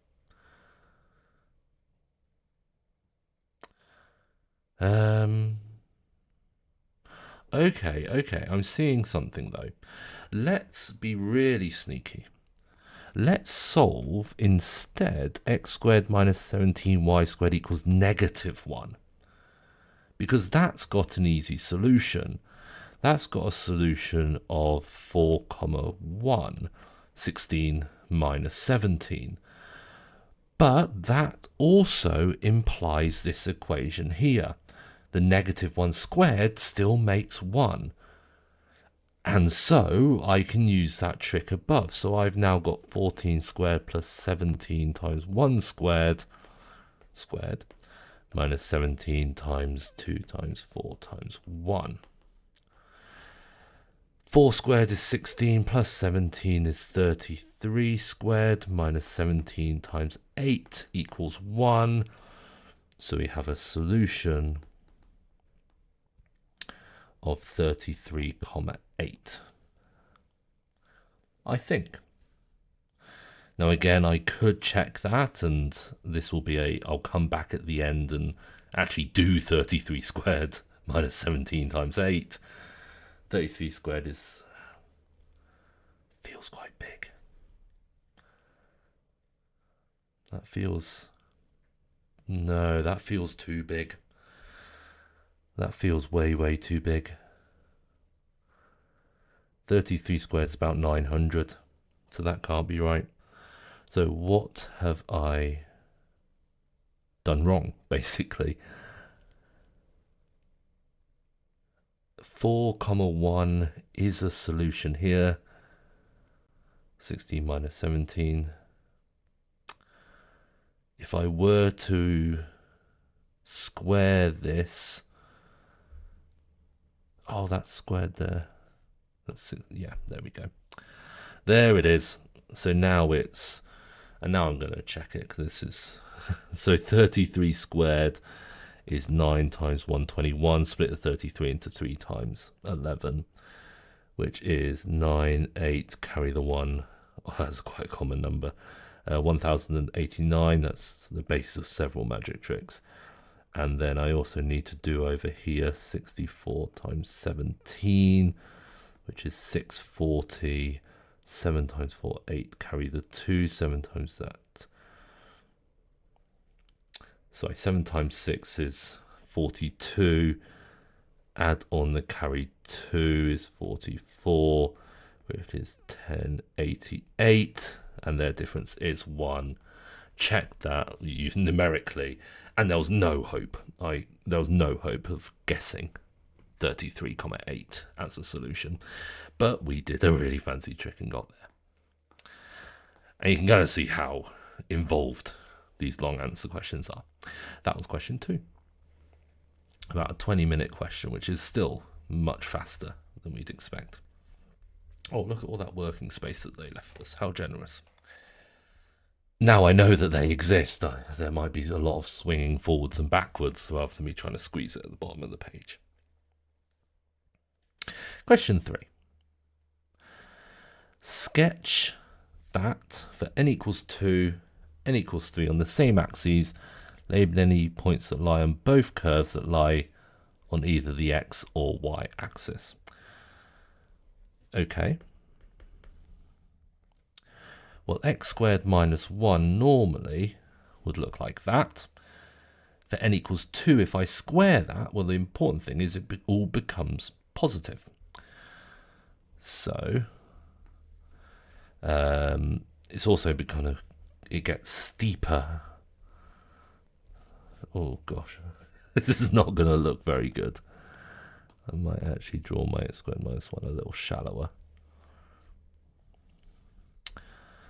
Okay, I'm seeing something though. Let's be really sneaky. Let's solve instead x squared minus 17y squared equals -1. Because that's got an easy solution. That's got a solution of 4, 1, 16 minus 17. But that also implies this equation here. The -1 squared still makes 1. And so I can use that trick above. So I've now got 14 squared plus 17 times 1 squared minus 17 times 2 times 4 times 1. 4 squared is 16 plus 17 is 33 squared minus 17 times 8 equals 1. So we have a solution of 33,8. I think. Now again, I could check that, and this will be I'll come back at the end and actually do 33 squared minus 17 times 8. 33 squared feels quite big. That feels too big. That feels way too big. 33 squared is about 900, so that can't be right. So what have I done wrong, basically? 4, 1 is a solution here. 16 minus 17. If I were to square this, oh, that's squared there. Yeah, there we go. There it is. So now and now I'm going to check it, because this is, so 33 squared is 9 times 121, split the 33 into 3 times 11, which is 9, 8, carry the 1. Oh, that's quite a common number. 1089, that's the base of several magic tricks. And then I also need to do over here 64 times 17, which is 640. 7 times 4, 8, carry the 2, 7 times that. Sorry, 7 times 6 is 42. Add on the carry 2 is 44, which is 1088. And their difference is 1. Check that numerically, and there was no hope. There was no hope of guessing 33,8 as a solution, but we did a really fancy trick and got there. And you can kind of see how involved these long answer questions are. That was question 2. About a 20-minute question, which is still much faster than we'd expect. Oh, look at all that working space that they left us. How generous. Now I know that they exist. There might be a lot of swinging forwards and backwards rather than me trying to squeeze it at the bottom of the page. Question 3. Sketch that for n equals 2, n equals 3 on the same axes, label any points that lie on both curves that lie on either the x or y axis. Okay. Well, x squared minus 1 normally would look like that. For n equals 2, if I square that, well, the important thing is it all becomes positive. So it's also it gets steeper. Oh gosh, this is not going to look very good. I might actually draw my x squared minus 1 a little shallower.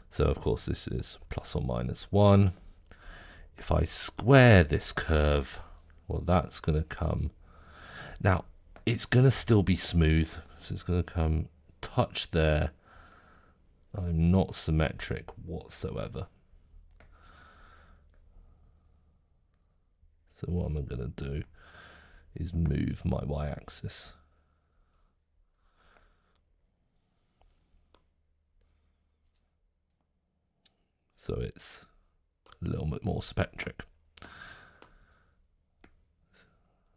So of course this is plus or minus 1. If I square this curve, well, that's going to come. Now it's going to still be smooth, so it's going to come touch there. I'm not symmetric whatsoever. So what I'm going to do is move my y-axis. So it's a little bit more symmetric.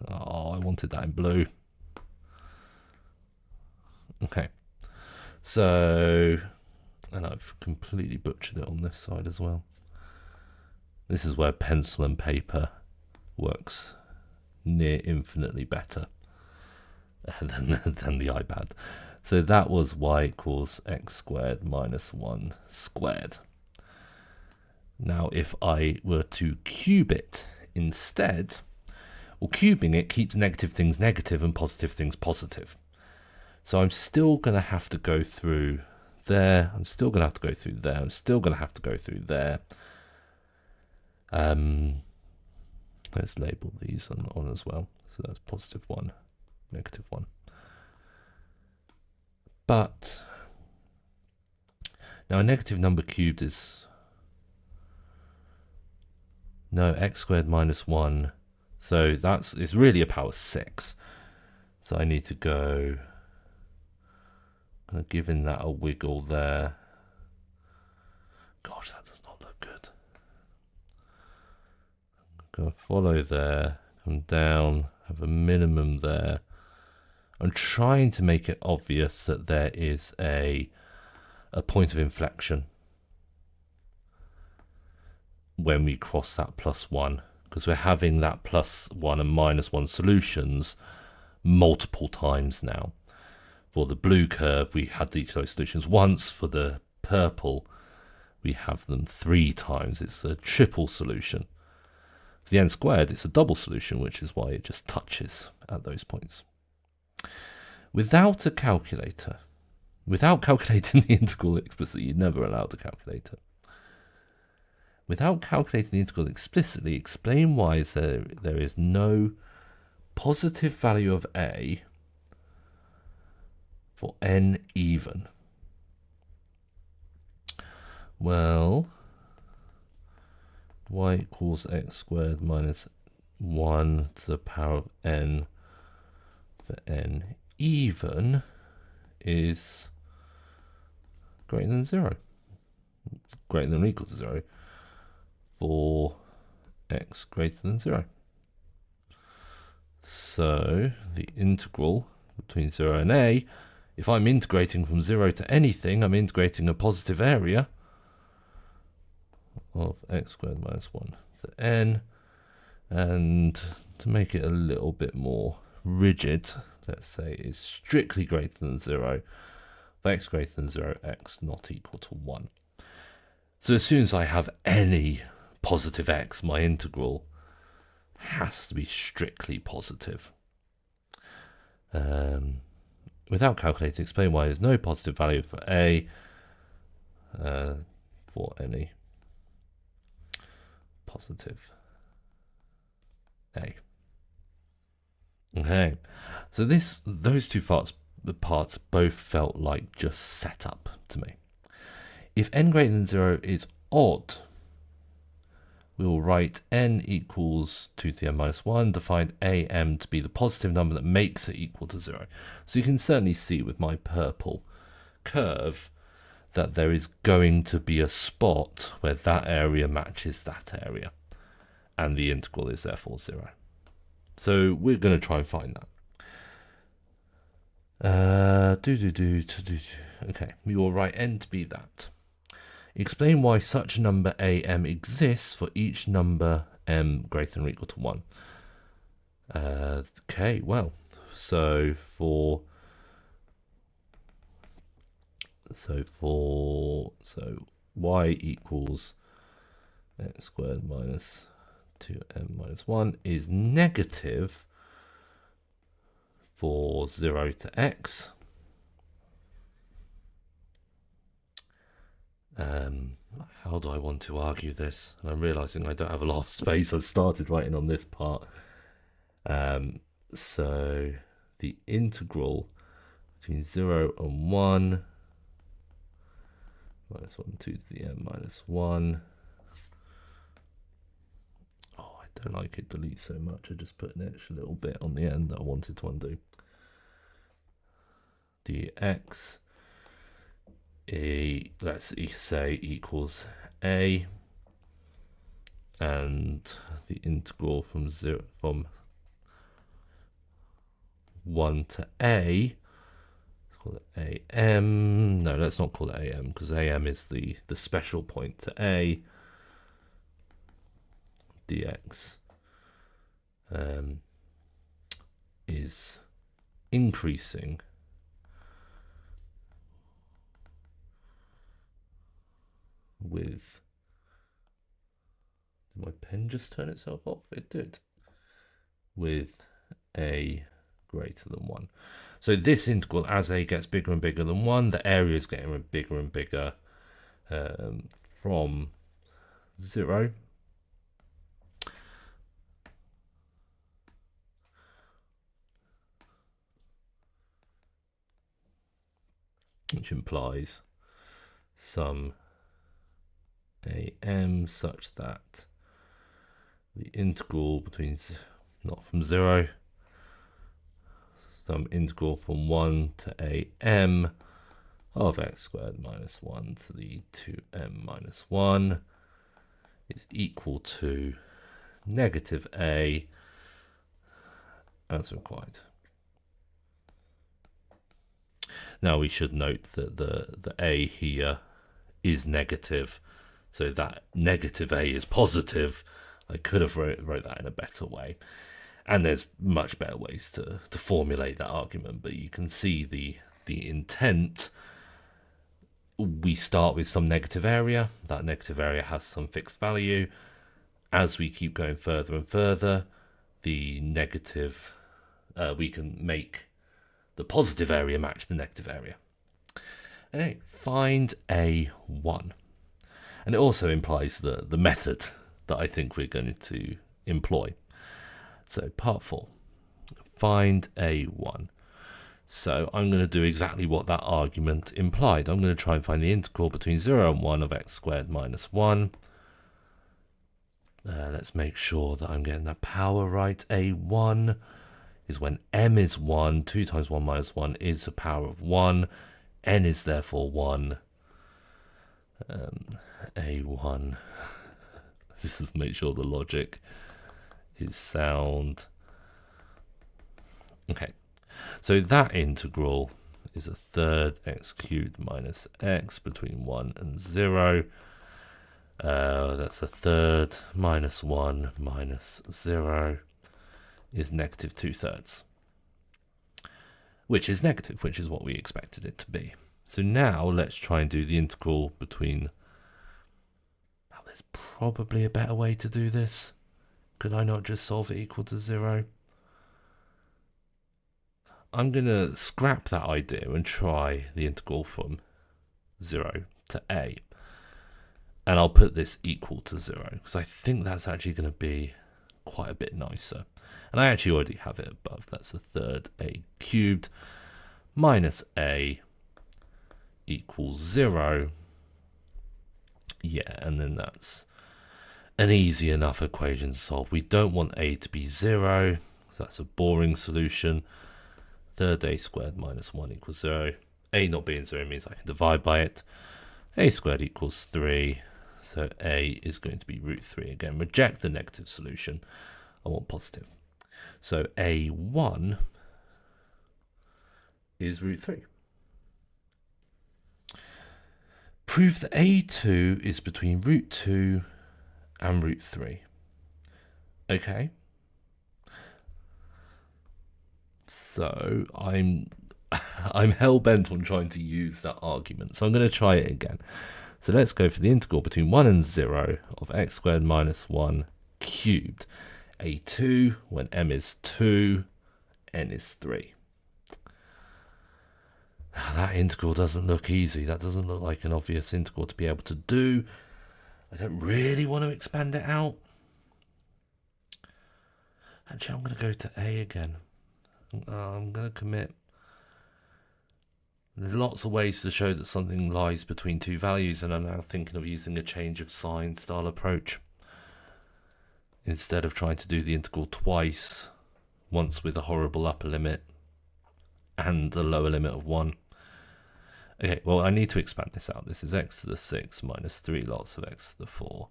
Oh, I wanted that in blue. Okay. So, and I've completely butchered it on this side as well. This is where pencil and paper works near infinitely better. than the iPad. So that was y equals x squared minus 1 squared. Now if I were to cube it instead, well, cubing it keeps negative things negative and positive things positive. So I'm still going to have to go through there. I'm still going to have to go through there. I'm still going to have to go through there. Let's label these on as well. So that's positive 1, negative 1. But now a negative number cubed is x squared minus 1. So it's really a power 6. So I need to go, kind of giving that a wiggle there. Gosh, that does not look good. I'm going to follow there, come down, have a minimum there. I'm trying to make it obvious that there is a point of inflection when we cross that +1, because we're having that +1 and -1 solutions multiple times now. For the blue curve, we had each of those solutions once. For the purple, we have them 3 times. It's a triple solution. For the n squared, it's a double solution, which is why it just touches at those points. Without a calculator, without calculating the integral explicitly, you're never allowed a calculator. Without calculating the integral explicitly, explain why there is no positive value of a for n even. Well, y equals x squared minus 1 to the power of n for n even is greater than 0. Greater than or equal to 0 for x greater than 0. So the integral between 0 and a, if I'm integrating from 0 to anything, I'm integrating a positive area of x squared minus 1 to n. And to make it a little bit more rigid, let's say is strictly greater than 0 for x greater than 0, x not equal to 1. So as soon as I have any positive x, my integral has to be strictly positive. Without calculating, explain why there's no positive value for a for any positive a. Okay, so those two parts both felt like just setup to me. If n greater than 0 is odd, we will write n equals 2 to the n minus 1, define am to be the positive number that makes it equal to 0. So you can certainly see with my purple curve that there is going to be a spot where that area matches that area, and the integral is therefore 0. So we're going to try and find that. Okay, we will write n to be that. Explain why such a number am exists for each number m greater than or equal to 1. Okay, well, so y equals x squared minus 2m minus 1 is negative for 0 to x. How do I want to argue this? And I'm realizing I don't have a lot of space. I've started writing on this part. So the integral between 0 and 1 minus 1 2 to the n minus 1. Oh, I don't like it delete so much. I just put an extra little bit on the end that I wanted to undo. Dx let's say equals a, and the integral from 1 to a, let's call it am. No, let's not call it am, because am is the special point to a. Dx is increasing with, did my pen just turn itself off? It did. With a greater than 1. So this integral, as a gets bigger and bigger than 1, the area is getting bigger and bigger from 0. Which implies some am such that the integral between, not from 0, some integral from 1 to am of x squared minus 1 to the 2m minus 1 is equal to negative a as required. Now we should note that the a here is negative, so that negative a is positive. I could have wrote that in a better way, and there's much better ways to formulate that argument, but you can see the intent. We start with some negative area. That negative area has some fixed value. As we keep going further and further, the negative, we can make the positive area match the negative area. Okay, find A1. And it also implies the method that I think we're going to employ. So part 4, find A1. So I'm going to do exactly what that argument implied. I'm going to try and find the integral between 0 and 1 of x squared minus 1. Let's make sure that I'm getting the power right. A1 is when m is 1, 2 times 1 minus 1 is the power of 1. N is therefore 1. A1. Just make sure the logic is sound. Okay, so that integral is a third x cubed minus x between 1 and 0. That's a third minus 1 minus 0 is negative 2/3, which is negative, which is what we expected it to be. So now let's try and do the integral between, now there's probably a better way to do this. Could I not just solve it equal to 0? I'm going to scrap that idea and try the integral from 0 to a. And I'll put this equal to 0, because I think that's actually going to be quite a bit nicer. And I actually already have it above. That's a third a cubed minus a equals 0. Yeah, and then that's an easy enough equation to solve. We don't want a to be 0, so that's a boring solution. Third a squared minus 1 equals 0. A not being 0 means I can divide by it. A squared equals 3. So a is going to be root 3. Again, reject the negative solution. I want positive. So a1 is root 3. Prove that a2 is between root 2 and root 3. Okay. So I'm hell-bent on trying to use that argument. So I'm going to try it again. So let's go for the integral between 1 and 0 of x squared minus 1 cubed. A2 when m is 2, n is 3. That integral doesn't look easy. That doesn't look like an obvious integral to be able to do. I don't really want to expand it out. Actually, I'm going to go to a again. I'm going to commit. There's lots of ways to show that something lies between two values, and I'm now thinking of using a change of sign style approach. Instead of trying to do the integral twice, once with a horrible upper limit and a lower limit of 1. Okay, well, I need to expand this out. This is x to the 6 minus 3 lots of x to the 4.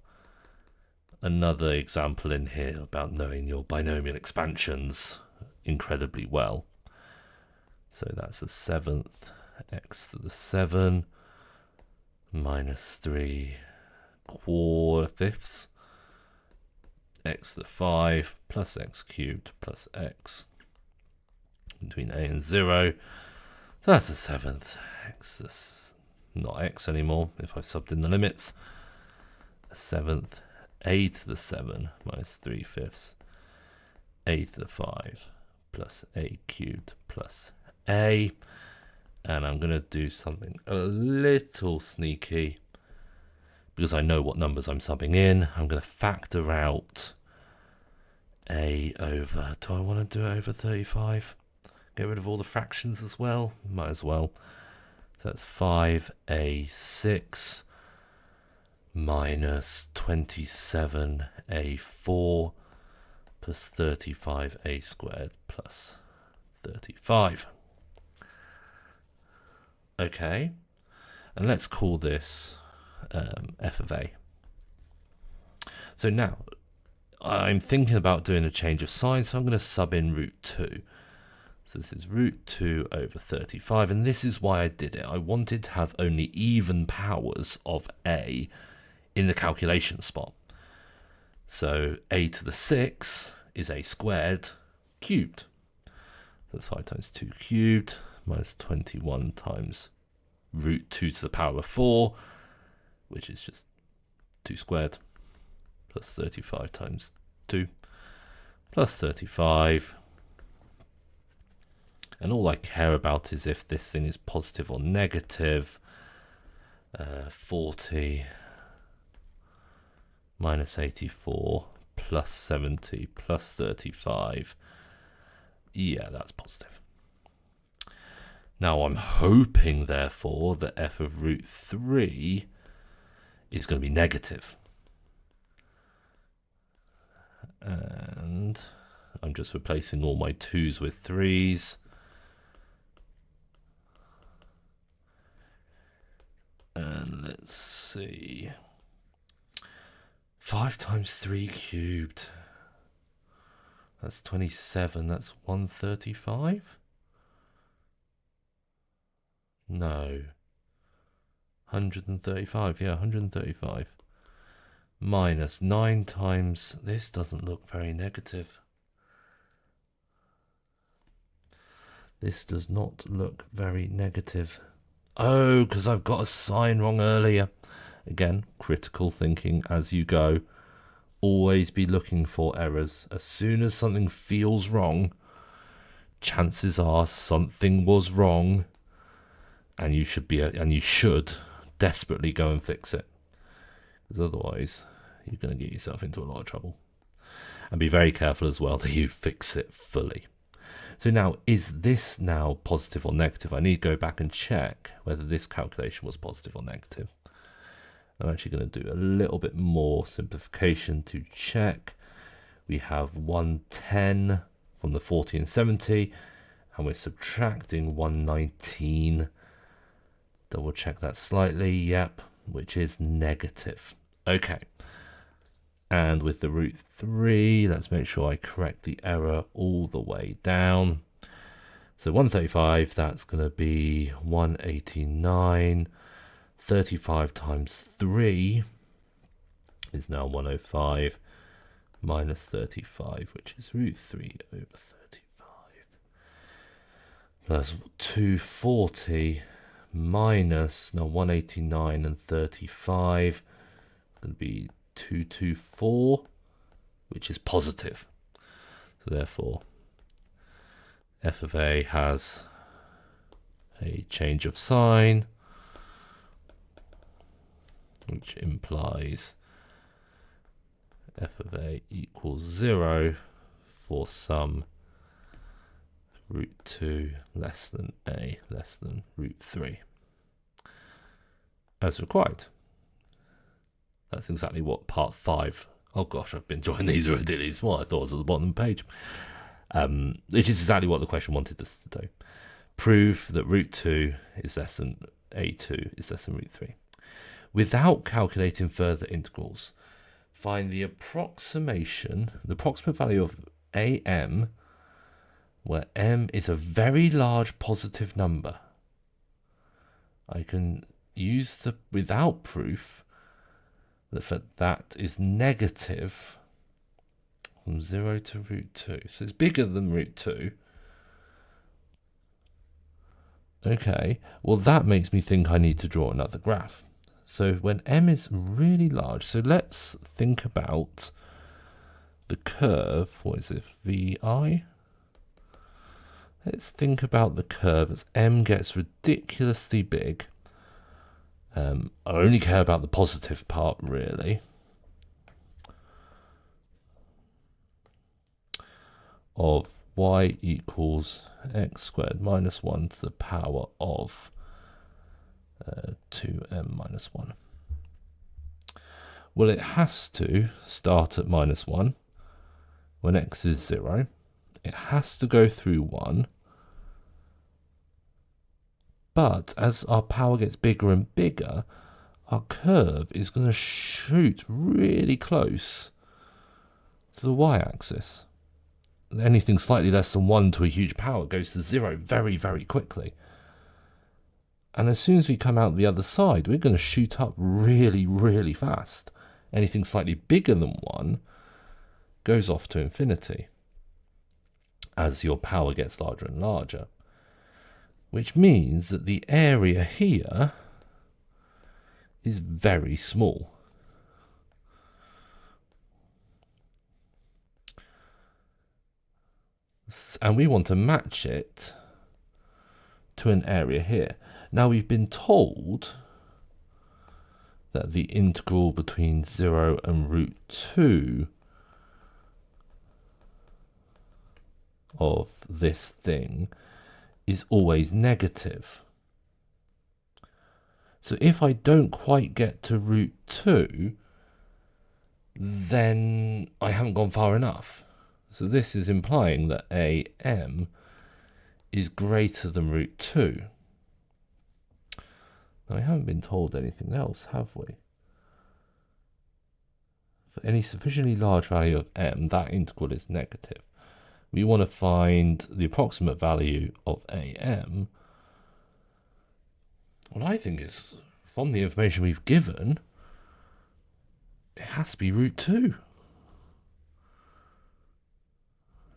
Another example in here about knowing your binomial expansions incredibly well. So that's a 7th x to the 7 minus 3 4/5 x to the 5 plus x cubed plus x between a and 0. So that's the 7th. X is not x anymore if I've subbed in the limits. 7th, a to the 7 minus 3/5, a to the 5 plus a cubed plus a. And I'm going to do something a little sneaky because I know what numbers I'm subbing in. I'm going to factor out a over, do I want to do it over 35? Get rid of all the fractions as well? Might as well. So that's 5a6 minus 27a4 plus 35a squared plus 35. Okay, and let's call this f of a. So now I'm thinking about doing a change of sign, so I'm going to sub in root 2. So this is root 2 over 35, and this is why I did it. I wanted to have only even powers of a in the calculation spot. So a to the 6 is a squared cubed. That's 5 times 2 cubed minus 21 times root 2 to the power of 4, which is just 2 squared, plus 35 times 2, plus 35. And all I care about is if this thing is positive or negative. 40 minus 84 plus 70 plus 35. Yeah, that's positive. Now I'm hoping, therefore, that f of root 3 is going to be negative. And I'm just replacing all my 2's with 3's. And let's see. 5 times 3 cubed. That's 27. That's 135? No. 135. Yeah, 135. Minus 9 times... This doesn't look very negative. This does not look very negative. Oh, because I've got a sign wrong earlier. Again, critical thinking as you go. Always be looking for errors. As soon as something feels wrong, chances are something was wrong, and you should desperately go and fix it. Because otherwise, you're going to get yourself into a lot of trouble. And be very careful as well that you fix it fully. So now, is this now positive or negative? I need to go back and check whether this calculation was positive or negative. I'm actually going to do a little bit more simplification to check. We have 110 from the 40 and 70, and we're subtracting 119. Double check that slightly. Yep, which is negative. Okay. And with the root 3, let's make sure I correct the error all the way down. So 135, that's going to be 189. 35 times 3 is now 105 minus 35, which is root 3 over 35. Plus 240 minus, now 189 and 35, going to be 224, which is positive. So therefore, f of a has a change of sign, which implies f of a equals 0 for some root 2 less than a less than root 3 as required. That's exactly what part 5. Oh gosh, I've been enjoying these really small. I thought it was at the bottom of the page. Which is exactly what the question wanted us to do. Prove that root 2 is less than a2 is less than root 3. Without calculating further integrals, find the approximate value of am, where m is a very large positive number. I can use the without proof that is negative from 0 to root 2. So it's bigger than root 2, Okay, well that makes me think I need to draw another graph. So when m is really large, so let's think about the curve, what is it, vi? Let's think about the curve as m gets ridiculously big. I only care about the positive part, really. Of y equals x squared minus 1 to the power of 2m minus 1. Well, it has to start at minus 1 when x is 0. It has to go through 1. But as our power gets bigger and bigger, our curve is going to shoot really close to the y-axis. Anything slightly less than 1 to a huge power goes to 0 very, very quickly. And as soon as we come out the other side, we're going to shoot up really, really fast. Anything slightly bigger than 1 goes off to infinity as your power gets larger and larger. Which means that the area here is very small. And we want to match it to an area here. Now we've been told that the integral between 0 and root 2 of this thing is always negative. So if I don't quite get to root 2, then I haven't gone far enough. So this is implying that AM is greater than root 2. Now, I haven't been told anything else, have we? For any sufficiently large value of m, that integral is negative. We want to find the approximate value of AM. What I think is, from the information we've given, it has to be root 2.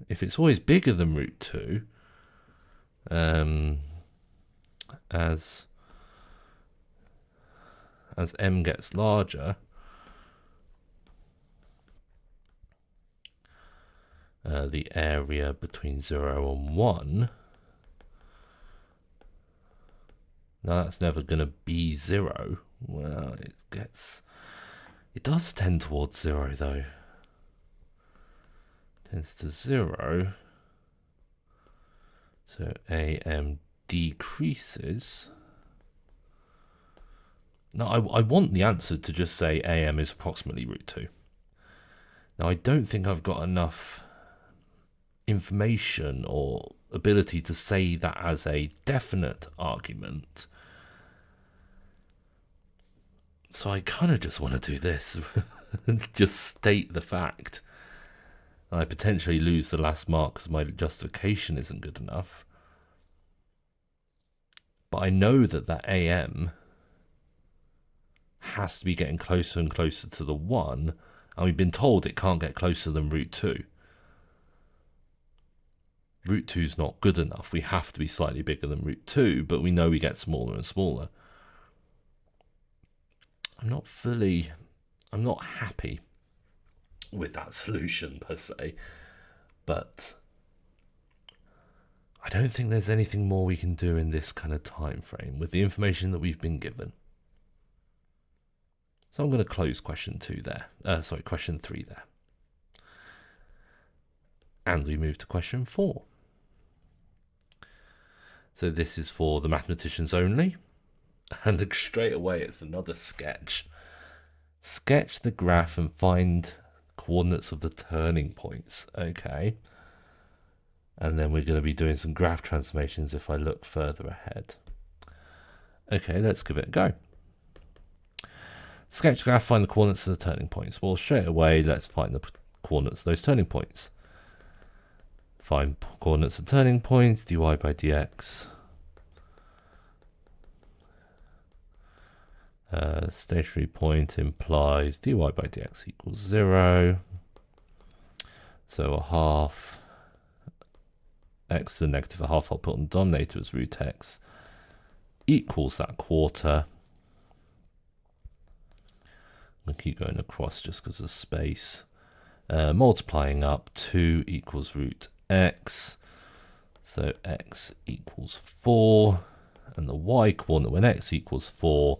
If it's always bigger than root 2, as m gets larger, the area between 0 and 1, now that's never going to be 0. Well, it does tend towards 0 though. Tends to 0. So AM decreases. Now I want the answer to just say AM is approximately root 2. Now I don't think I've got enough information or ability to say that as a definite argument. So I kind of just want to do this. Just state the fact. I potentially lose the last mark because my justification isn't good enough. But I know that that AM has to be getting closer and closer to the 1, and we've been told it can't get closer than root 2. Root 2 is not good enough. We have to be slightly bigger than root 2, but we know we get smaller and smaller. I'm not happy with that solution per se, but I don't think there's anything more we can do in this kind of time frame with the information that we've been given. So I'm going to close question 3 there. And we move to question 4. So this is for the mathematicians only. And straight away it's another sketch. Sketch the graph and find coordinates of the turning points. Okay. And then we're going to be doing some graph transformations if I look further ahead. Okay, let's give it a go. Sketch the graph, find the coordinates of the turning points. Well, straight away, let's find the coordinates of those turning points. Find coordinates of turning points, dy by dx. Stationary point implies dy by dx equals 0. So a half x to the negative a half I'll put on the denominator as root x. equals that quarter. I'm going to keep going across just because of space. Multiplying up, 2 equals root x. So x equals 4. And the y coordinate when x equals 4,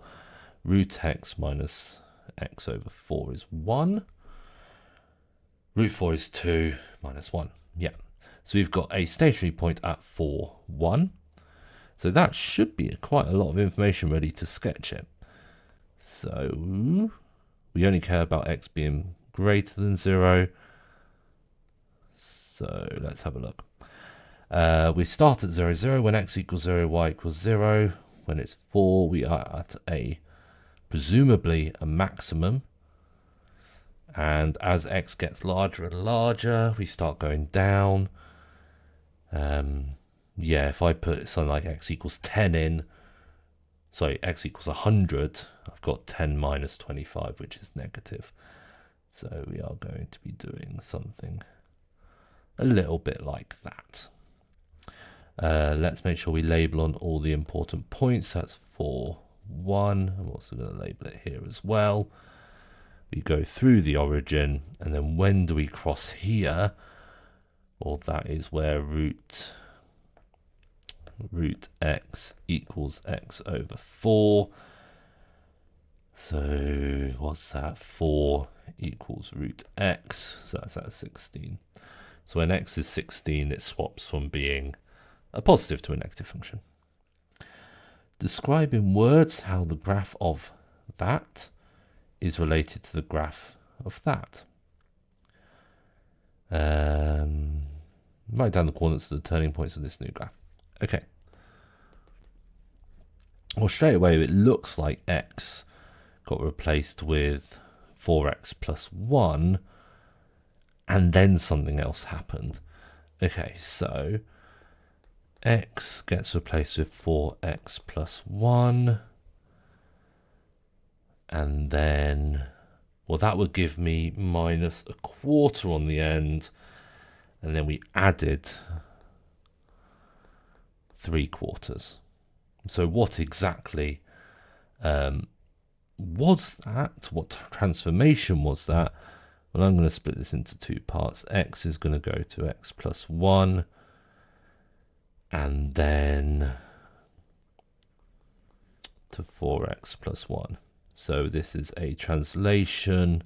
root x minus x over 4 is 1. Root 4 is 2 minus 1. Yeah. So we've got a stationary point at 4, 1. So that should be quite a lot of information ready to sketch it. So we only care about x being greater than 0. So let's have a look. We start at 0, 0 when x equals 0, y equals 0. When it's 4, we are at presumably a maximum. And as x gets larger and larger, we start going down. Yeah, if I put something like x equals 10 in, sorry, x equals 100, I've got 10 minus 25, which is negative. So we are going to be doing something a little bit like that. Let's make sure we label on all the important points. That's 4, 1. I'm also going to label it here as well. We go through the origin, and then when do we cross here? Well, that is where root x equals x over 4. So what's that? 4 equals root x. So that's at 16. So when x is 16, it swaps from being a positive to a negative function. Describe in words how the graph of that is related to the graph of that. Write down the coordinates of the turning points of this new graph. Okay. Well, straight away, it looks like x got replaced with 4x plus 1, and then something else happened. Okay, so x gets replaced with 4x plus 1, and then, well, that would give me minus a quarter on the end, and then we added 3/4. So what exactly was that? What transformation was that? Well, I'm going to split this into two parts. X is going to go to x plus 1, and then to 4x plus 1. So this is a translation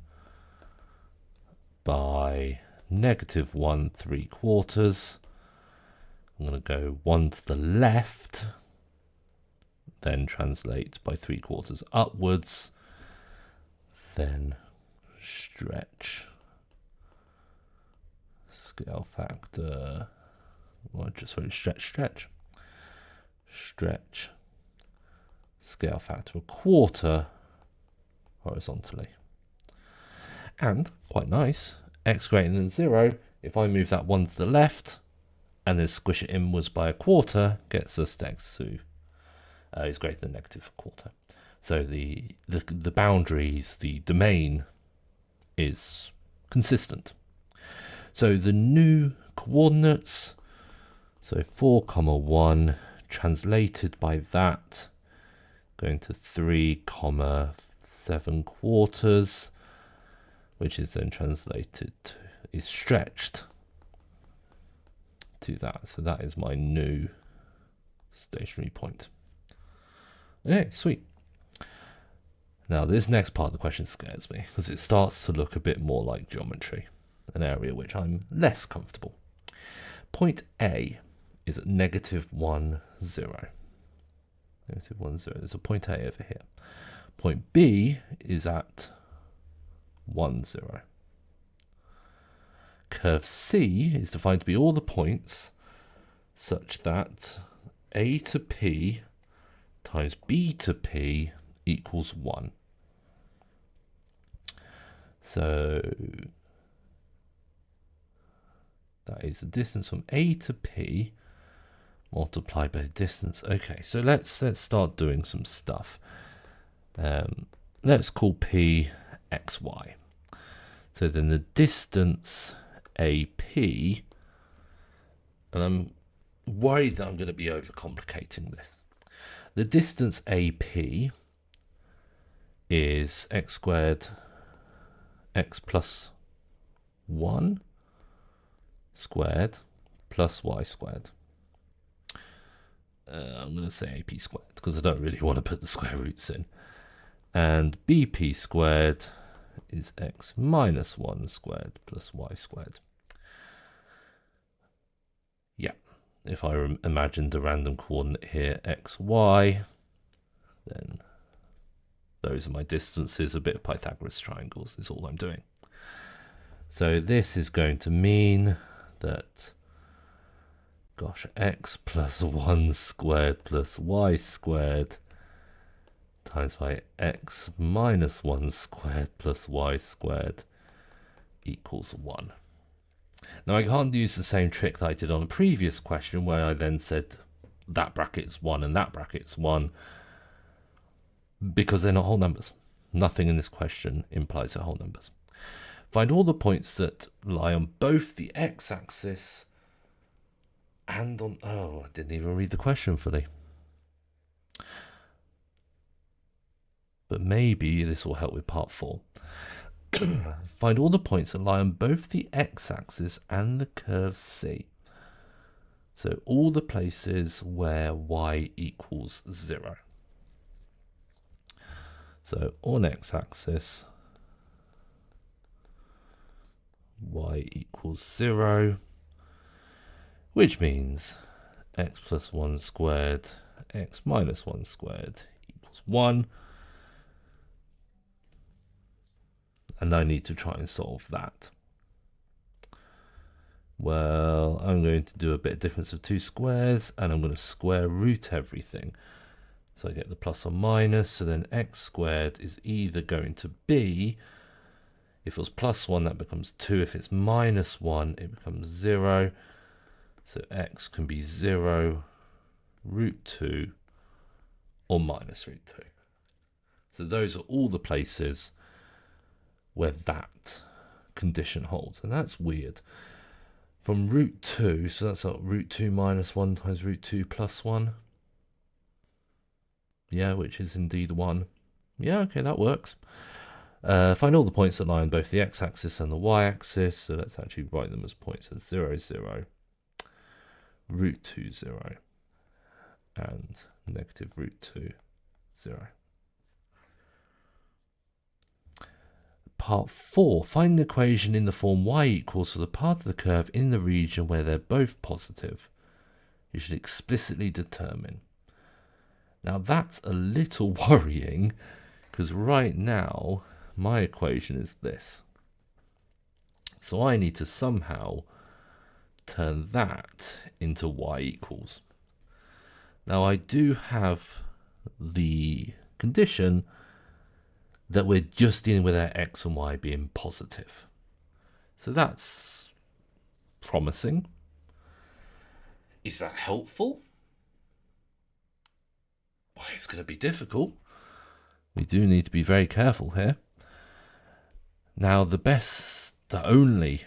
by negative 1 3/4. I'm going to go 1 to the left, then translate by 3/4 upwards, then stretch scale factor, well, just sorry, stretch scale factor 1/4 horizontally. And quite nice, x greater than 0, if I move that 1 to the left and then squish it inwards by 1/4, gets us to x is greater than negative 1/4. So the boundaries, the domain is consistent. So the new coordinates, so 4, 1, translated by that, going to 3, 7/4, which is then translated to, is stretched to that. So that is my new stationary point. Okay, sweet. Now this next part of the question scares me because it starts to look a bit more like geometry, an area which I'm less comfortable. Point A is at negative 1, 0. Negative 1, 0. There's a point A over here. Point B is at 1, 0. Curve C is defined to be all the points such that A to P times B to P equals 1. So that is the distance from A to P multiplied by the distance. Okay, so let's start doing some stuff. Let's call P xy. So then the distance AP, and I'm worried that I'm going to be overcomplicating this. The distance AP is x squared x plus 1 squared plus y squared. I'm going to say AP squared because I don't really want to put the square roots in. And BP squared is x minus 1 squared plus y squared. Yeah, if I imagined a random coordinate here, x, y, then those are my distances. A bit of Pythagoras triangles is all I'm doing. So this is going to mean that, gosh, x plus 1 squared plus y squared times by x minus 1 squared plus y squared equals 1. Now I can't use the same trick that I did on the previous question where I then said that bracket's 1 and that bracket's 1, because they're not whole numbers. Nothing in this question implies they're whole numbers. Find all the points that lie on both the x-axis and on... Oh, I didn't even read the question fully. But maybe this will help with part 4. Find all the points that lie on both the x-axis and the curve C. So all the places where y equals 0. So on x-axis, y equals 0, which means x plus 1 squared, x minus 1 squared equals 1. And I need to try and solve that. Well, I'm going to do a bit of difference of 2 squares, and I'm going to square root everything. So I get the plus or minus, so then x squared is either going to be, if it was plus 1, that becomes 2. If it's minus 1, it becomes 0. So x can be 0, root 2, or minus root 2. So those are all the places where that condition holds. And that's weird. From root 2, so that's like root 2 minus 1 times root 2 plus 1. Yeah, which is indeed 1. Yeah, okay, that works. Find all the points that lie on both the x-axis and the y-axis. So let's actually write them as points as 0, 0, root 2, 0, and negative root 2, 0. Part 4, find an equation in the form y equals to the part of the curve in the region where they're both positive. You should explicitly determine. Now that's a little worrying, because right now my equation is this. So I need to somehow turn that into y equals. Now I do have the condition that we're just dealing with our x and y being positive. So that's promising. Is that helpful? Well, it's going to be difficult. We do need to be very careful here. Now, the only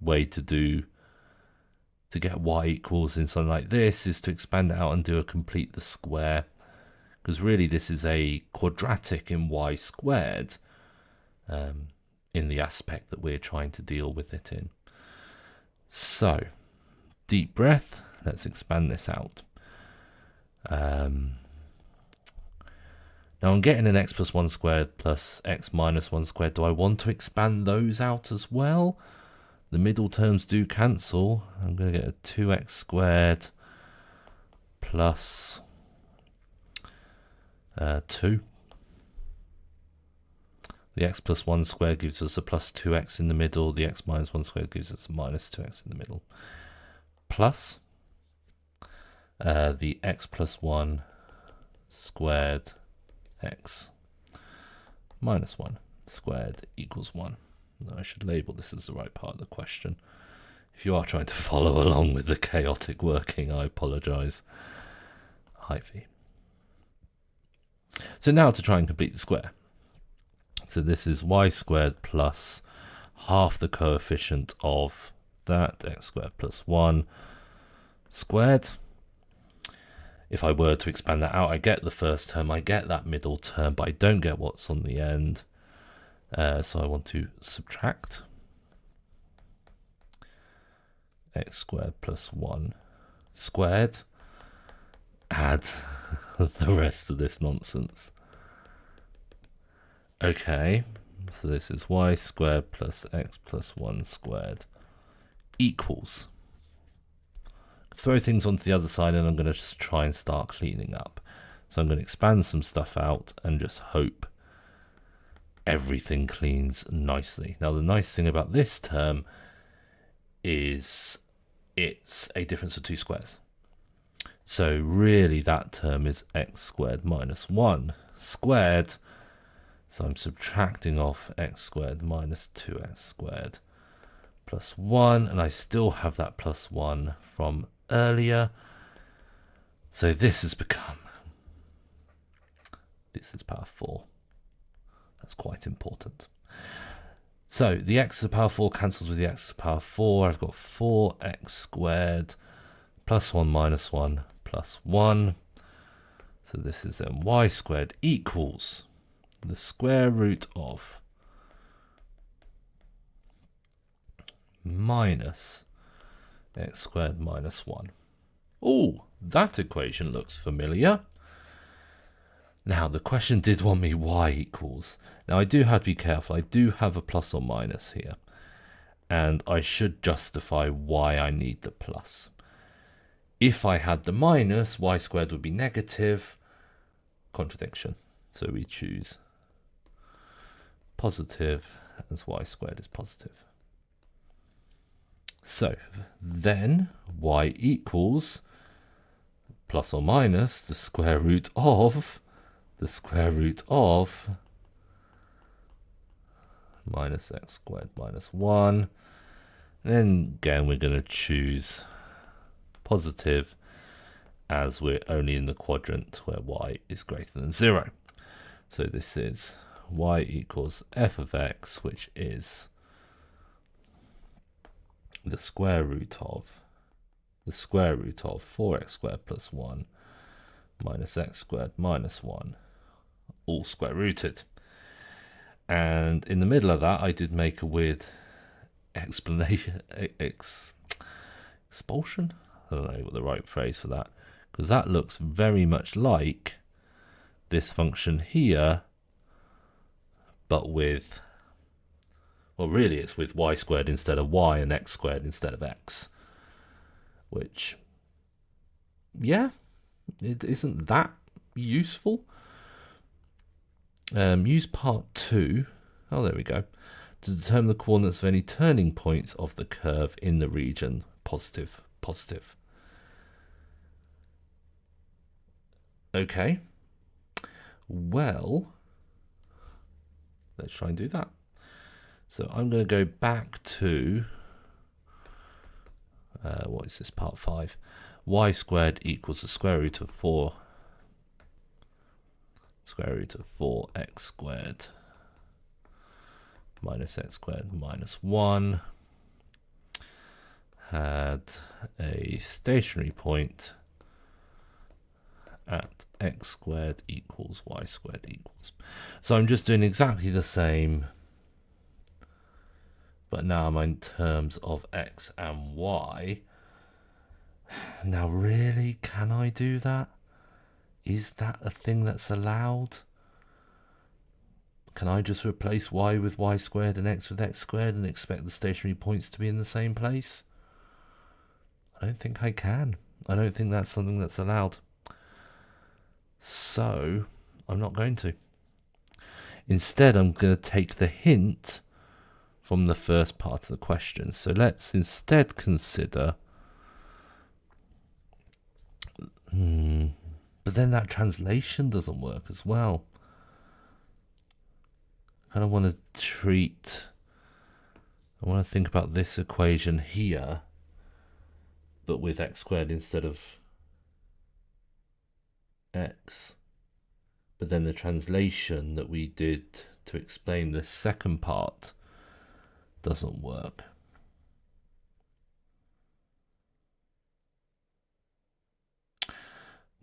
way to get y equals in something like this is to expand it out and do a complete the square. Because really this is a quadratic in y squared in the aspect that we're trying to deal with it in. So, deep breath, let's expand this out. Now I'm getting an x plus 1 squared plus x minus 1 squared. Do I want to expand those out as well? The middle terms do cancel. I'm going to get a 2x squared plus 2. The x plus 1 squared gives us a plus 2x in the middle. The x minus 1 squared gives us a minus 2x in the middle. Plus the x plus 1 squared x minus 1 squared equals 1. Now I should label this as the right part of the question. If you are trying to follow along with the chaotic working, I apologise. Hyphy. So now to try and complete the square. So this is y squared plus half the coefficient of that, x squared plus 1 squared. If I were to expand that out, I get the first term, I get that middle term, but I don't get what's on the end. So I want to subtract x squared plus 1 squared, add the rest of this nonsense. Okay, so this is y squared plus x plus 1 squared equals. Throw things onto the other side, and I'm going to just try and start cleaning up. So I'm going to expand some stuff out and just hope everything cleans nicely. Now, the nice thing about this term is it's a difference of 2 squares. So really that term is x squared minus 1 squared. So I'm subtracting off x squared minus 2x squared plus 1, and I still have that plus 1 from earlier. So this has become, this is power 4. That's quite important. So the x to the power 4 cancels with the x to the power 4. I've got 4x squared plus 1 minus 1 plus 1. So this is then y squared equals the square root of minus x squared minus 1. Oh, that equation looks familiar. Now, the question did want me y equals. Now, I do have to be careful. I do have a plus or minus here. And I should justify why I need the plus. If I had the minus, y squared would be negative. Contradiction. So we choose positive as y squared is positive. So then y equals plus or minus the square root of minus x squared minus 1. And then again, we're going to choose positive as we're only in the quadrant where y is greater than 0. So this is y equals f of x, which is the square root of 4x squared plus 1 minus x squared minus 1, all square rooted. And in the middle of that, I did make a weird explanation, expulsion? I don't know what the right phrase for that, because that looks very much like this function here, but with, well, really it's with y squared instead of y and x squared instead of x, which, yeah, it isn't that useful. Use part 2. Oh, there we go. To determine the coordinates of any turning points of the curve in the region positive, positive. Okay. Well, let's try and do that. So I'm going to go back to, what is this, part 5? Y squared equals the square root of 4 x squared minus x squared minus 1 had a stationary point at x squared equals y squared equals. So I'm just doing exactly the same, but now I'm in terms of x and y. Now, really, can I do that? Is that a thing that's allowed? Can I just replace y with y squared and x with x squared and expect the stationary points to be in the same place? I don't think I can. I don't think that's something that's allowed. So I'm not going to. Instead, I'm going to take the hint from the first part of the question. So let's instead consider, but then that translation doesn't work as well. I kind of want to think about this equation here, but with x squared instead of x. But then the translation that we did to explain the second part doesn't work.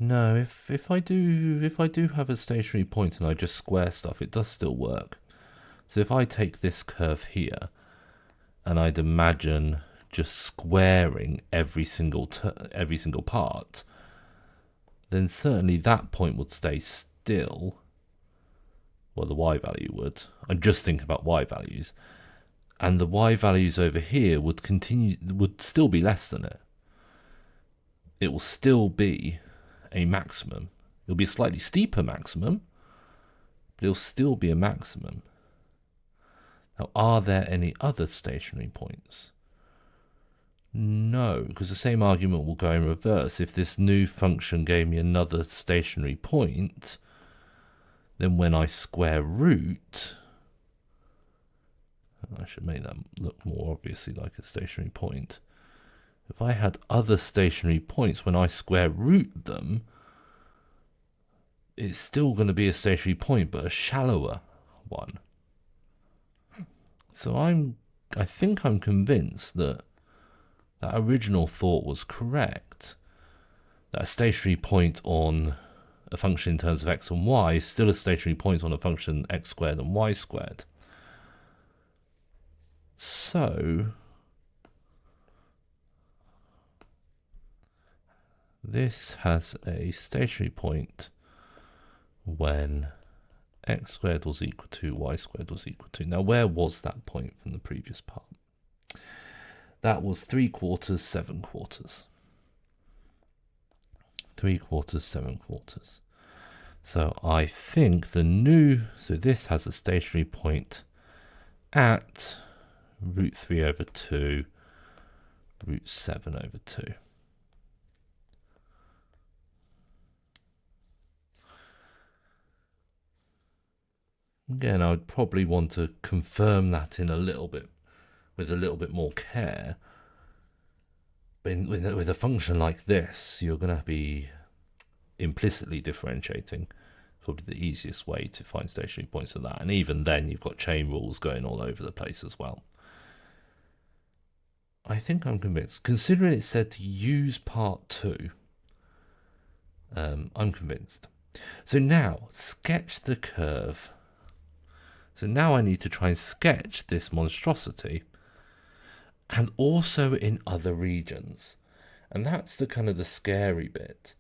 No, if I do have a stationary point and I just square stuff, it does still work. So if I take this curve here and I'd imagine just squaring every single part, then certainly that point would stay still. Well, the y value would. I'm just thinking about y values. And the y values over here would still be less than it. It will still be a maximum. It'll be a slightly steeper maximum, but it'll still be a maximum. Now, are there any other stationary points? No, because the same argument will go in reverse. If this new function gave me another stationary point, then when I square root, I should make that look more obviously like a stationary point. If I had other stationary points, when I square root them, it's still going to be a stationary point, but a shallower one. So I think I'm convinced that that original thought was correct. That a stationary point on a function in terms of x and y is still a stationary point on a function x squared and y squared. So this has a stationary point when x squared was equal to y squared was equal to. Now, where was that point from the previous part? That was 3/4, 7/4. 3/4, 7/4. So I think so this has a stationary point at root 3/2, root 7/2. Again, I would probably want to confirm that with a little bit more care. But with a function like this, you're going to be implicitly differentiating. Probably the easiest way to find stationary points of that. And even then, you've got chain rules going all over the place as well. I think I'm convinced. Considering it said to use part 2, I'm convinced. So now, sketch the curve. So now I need to try and sketch this monstrosity, and also in other regions. And that's the kind of the scary bit.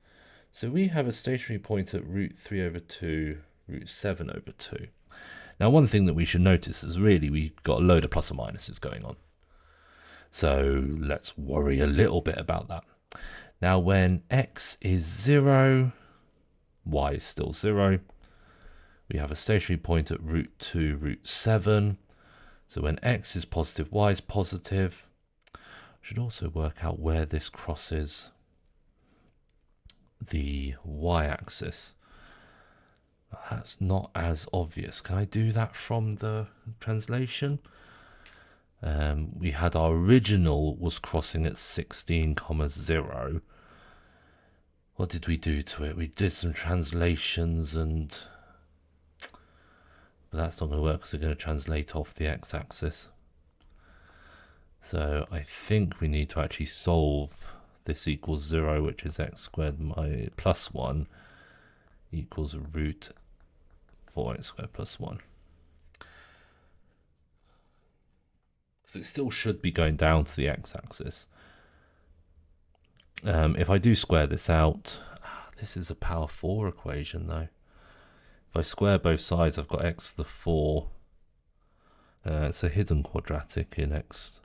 So we have a stationary point at root 3/2, root 7/2. Now, one thing that we should notice is really we've got a load of plus or minuses going on. So let's worry a little bit about that. Now, when x is 0, y is still 0. We have a stationary point at root 2, root 7. So when x is positive, y is positive. I should also work out where this crosses the y-axis. That's not as obvious. Can I do that from the translation? We had our original was crossing at 16, 0. What did we do to it? We did some translations but that's not going to work because we're going to translate off the x-axis. So I think we need to actually solve this equals 0, which is x squared plus 1 equals root 4x squared plus 1. So it still should be going down to the x-axis. If I do square this out, this is a power 4 equation though. If I square both sides, I've got x to the 4. It's a hidden quadratic in x.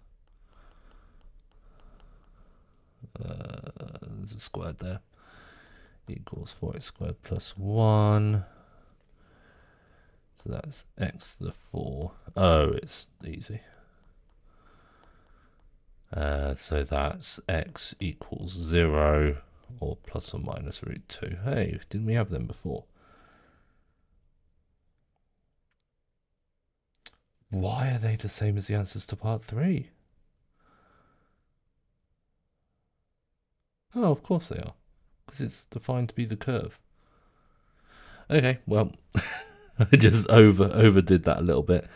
There's a squared there. Equals 4x squared plus 1. So that's x to the 4. Oh, it's easy. So that's x equals 0 or plus or minus root 2. Hey, didn't we have them before? Why are they the same as the answers to part 3? Oh, of course they are, because it's defined to be the curve. Okay, well, I just overdid that a little bit.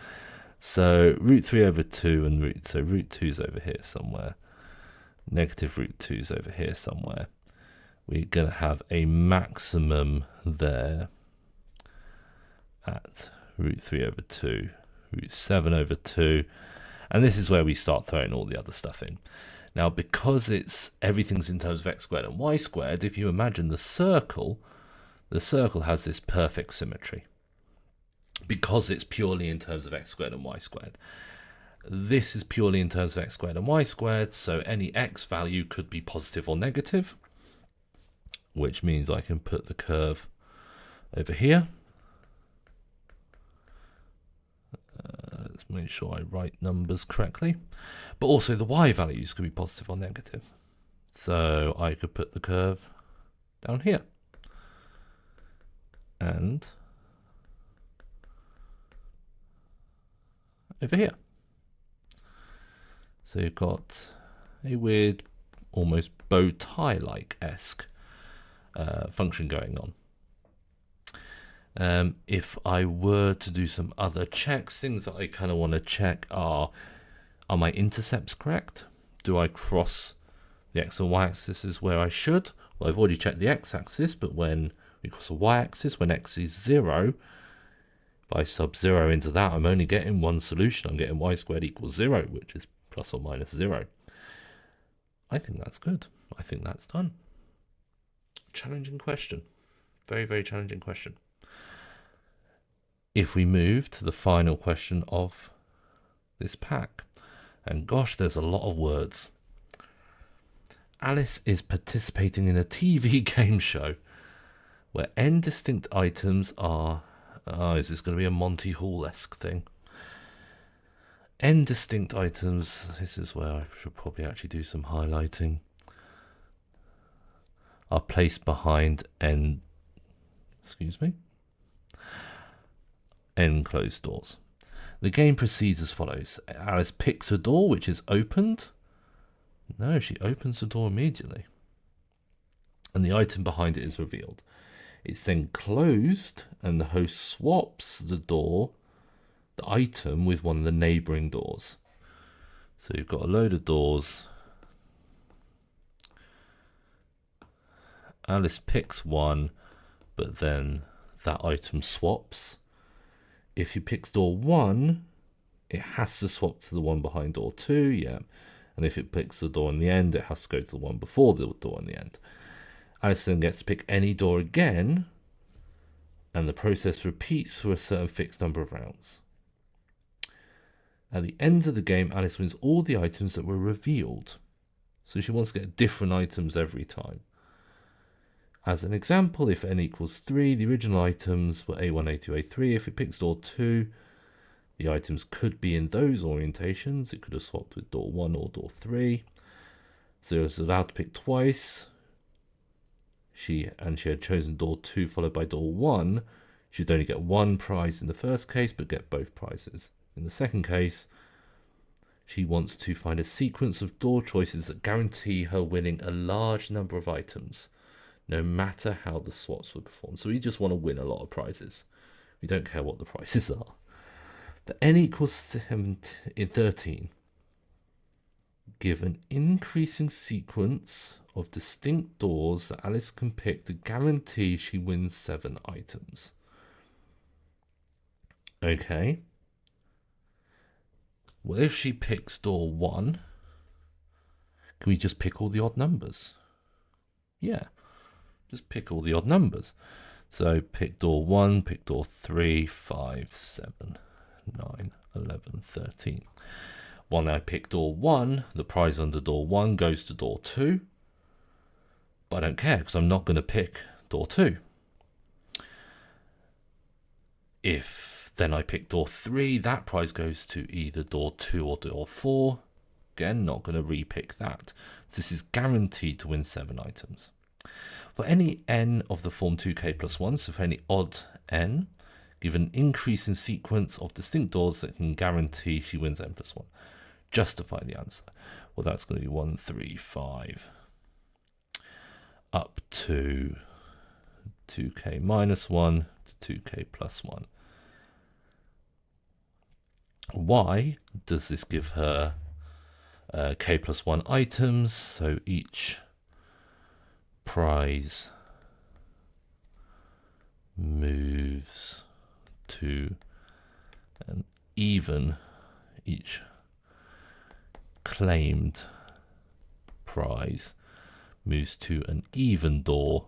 So root 3/2 and root 2 is over here somewhere. Negative root 2 is over here somewhere. we're going to have a maximum there at root 3 over 2, root 7 over 2. And this is where we start throwing all the other stuff in. Now, because everything's in terms of x squared and y squared, if you imagine the circle has this perfect symmetry because it's purely in terms of x squared and y squared. This is purely in terms of x squared and y squared, so any x value could be positive or negative, which means I can put the curve over here. Let's make sure I write numbers correctly. But also the y values could be positive or negative. So I could put the curve down here. And over here. So you've got a weird, almost bow tie-like-esque function going on. If I were to do some other checks, things that I kind of want to check are my intercepts correct? Do I cross the x and y axis is where I should? Well, I've already checked the x axis, but when we cross the y axis, when x is 0, if I sub 0 into that, I'm only getting one solution. I'm getting y squared equals 0, which is plus or minus 0. I think that's good. I think that's done. Challenging question. Very, very challenging question. If we move to the final question of this pack, and gosh, there's a lot of words. Alice is participating in a TV game show where n distinct items are... is this going to be a Monty Hall-esque thing? N distinct items, this is where I should probably actually do some highlighting, are placed behind n closed doors. The game proceeds as follows. Alice picks a door which is opened. No, she opens the door immediately. And the item behind it is revealed. It's then closed and the host swaps the item with one of the neighbouring doors. So you've got a load of doors. Alice picks one, but then that item swaps. If he picks door 1, it has to swap to the one behind door 2, yeah. And if it picks the door in the end, it has to go to the one before the door in the end. Alice then gets to pick any door again, and the process repeats for a certain fixed number of rounds. At the end of the game, Alice wins all the items that were revealed. So she wants to get different items every time. As an example, if n equals 3, the original items were A1, A2, A3. If it picks door 2, the items could be in those orientations. It could have swapped with door 1 or door 3. So it was allowed to pick twice. She had chosen door 2 followed by door 1. She'd only get one prize in the first case, but get both prizes. In the second case, she wants to find a sequence of door choices that guarantee her winning a large number of items, no matter how the swaps were performed. So we just want to win a lot of prizes. We don't care what the prizes are. The n equals 13. Give an increasing sequence of distinct doors that Alice can pick to guarantee she wins 7 items. Okay. Well, if she picks door 1, can we just pick all the odd numbers? Yeah. Just pick all the odd numbers. So pick door 1, pick door 3, 5, 7, 9, 11, 13. When I pick door 1, the prize under door 1 goes to door 2. But I don't care because I'm not going to pick door 2. If then I pick door 3, that prize goes to either door 2 or door 4. Again, not going to re-pick that. This is guaranteed to win 7 items. For any n of the form 2k plus 1, so for any odd n, give an increasing sequence of distinct doors that can guarantee she wins n plus 1. Justify the answer. Well, that's going to be 1, 3, 5, up to 2k minus 1 to 2k plus 1. Why does this give her k plus 1 items? So each prize moves to an even, each claimed prize moves to an even door,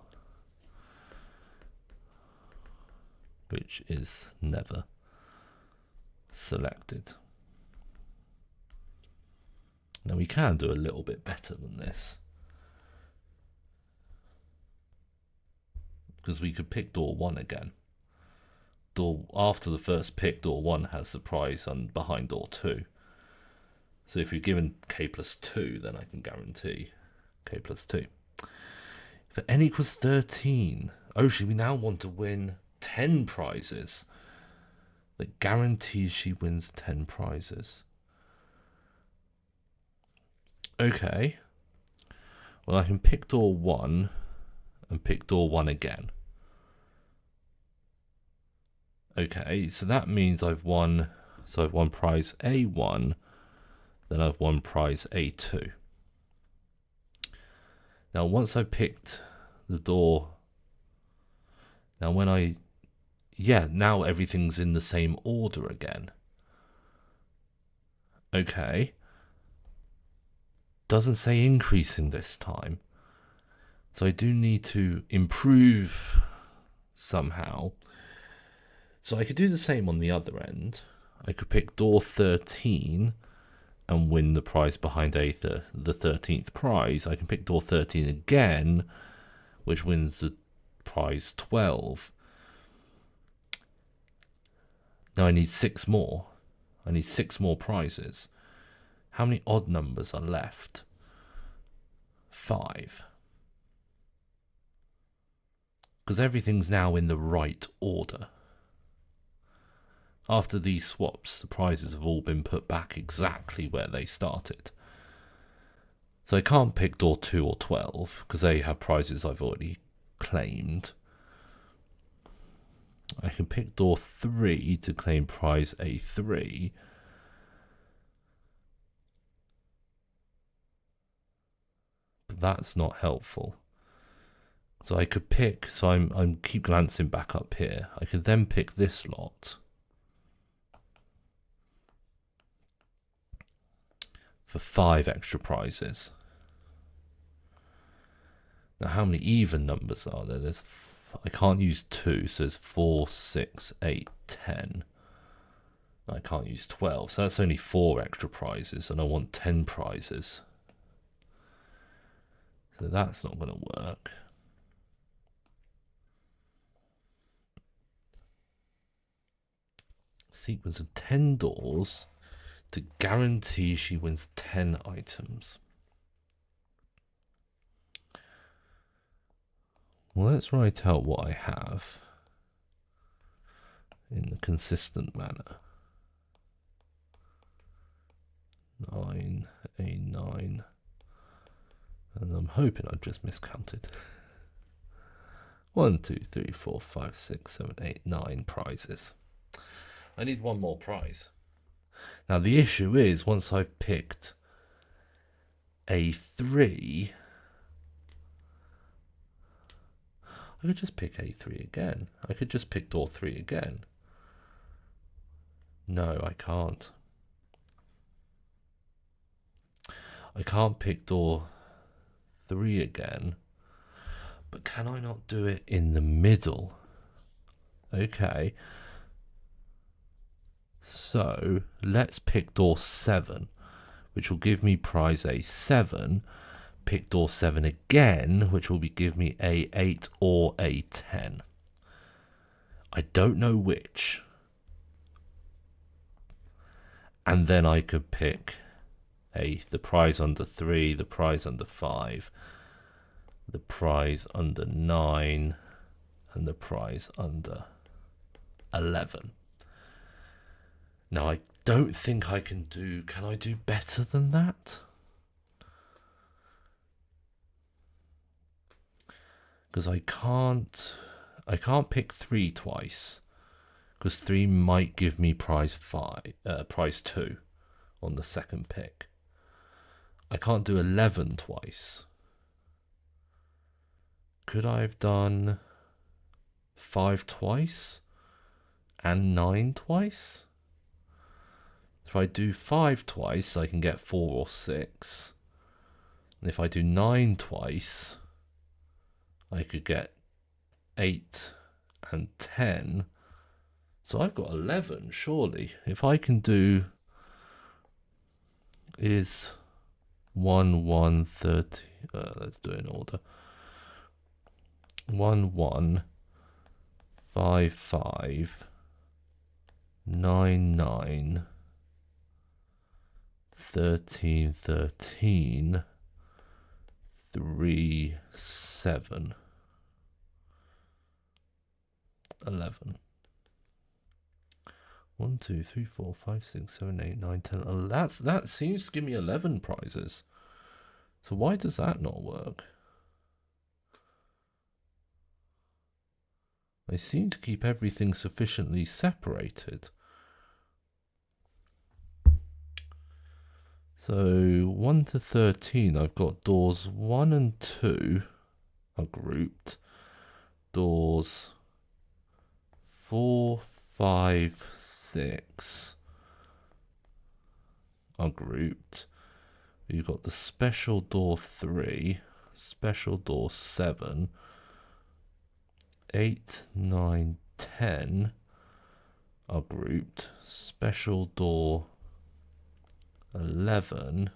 which is never selected. Now we can do a little bit better than this, because we could pick door 1 again. After the first pick, door 1 has the prize behind door 2. So if you're given k plus 2, then I can guarantee k plus 2. For n equals 13, we now want to win 10 prizes. That guarantees she wins 10 prizes. Okay. Well, I can pick door 1 and pick door 1 again. Okay, so that means I've won prize A1, then I've won prize A2. Now once I picked the door, now now everything's in the same order again. Okay. Doesn't say increasing this time. So I do need to improve somehow. So I could do the same on the other end. I could pick door 13 and win the prize behind the 13th prize. I can pick door 13 again, which wins the prize 12. Now I need 6 more. I need 6 more prizes. How many odd numbers are left? 5. Because everything's now in the right order. After these swaps, the prizes have all been put back exactly where they started. So I can't pick door 2 or 12, because they have prizes I've already claimed. I can pick door 3 to claim prize A3. But that's not helpful. So I could pick, so I'm keep glancing back up here. I could then pick this lot for 5 extra prizes. Now how many even numbers are there? I can't use 2, so there's 4, 6, 8, 10. I can't use 12, so that's only 4 extra prizes, and I want 10 prizes. So that's not going to work. Sequence of 10 doors to guarantee she wins 10 items. Well, let's write out what I have in a consistent manner. 9, A9, and I'm hoping I've just miscounted. 1, 2, 3, 4, 5, 6, 7, 8, 9 prizes. I need 1 more prize. Now the issue is, once I've picked A3, I could just pick A3 again. I could just pick door 3 again. No, I can't. I can't pick door 3 again. But can I not do it in the middle? Okay. So let's pick door 7, which will give me prize A7. Pick door 7 again, which will give me A8 or A10. I don't know which. And then I could pick the prize under 3, the prize under 5, the prize under 9, and the prize under 11. Now, I don't think I can I do better than that? Because I can't pick 3 twice, because 3 might give me prize 2 on the second pick. I can't do 11 twice, could I have done 5 twice and 9 twice? If I do 5 twice, I can get 4 or 6. And if I do 9 twice, I could get 8 and 10. So I've got 11, surely. If I can do is 1, 1, 30. Let's do it in order. 1, 1, 5, 5, 9, 9, 13, 13, 3, 7, 11. 1, 2, 3, 4, 5, 6, 7, 8, 9, 10, 11. That seems to give me 11 prizes. So why does that not work? I seem to keep everything sufficiently separated. So 1 to 13, I've got doors 1 and 2 are grouped. Doors 4, 5, 6 are grouped. You've got the special door 3, special door 7, 8, 9, 10 are grouped. Special door 11,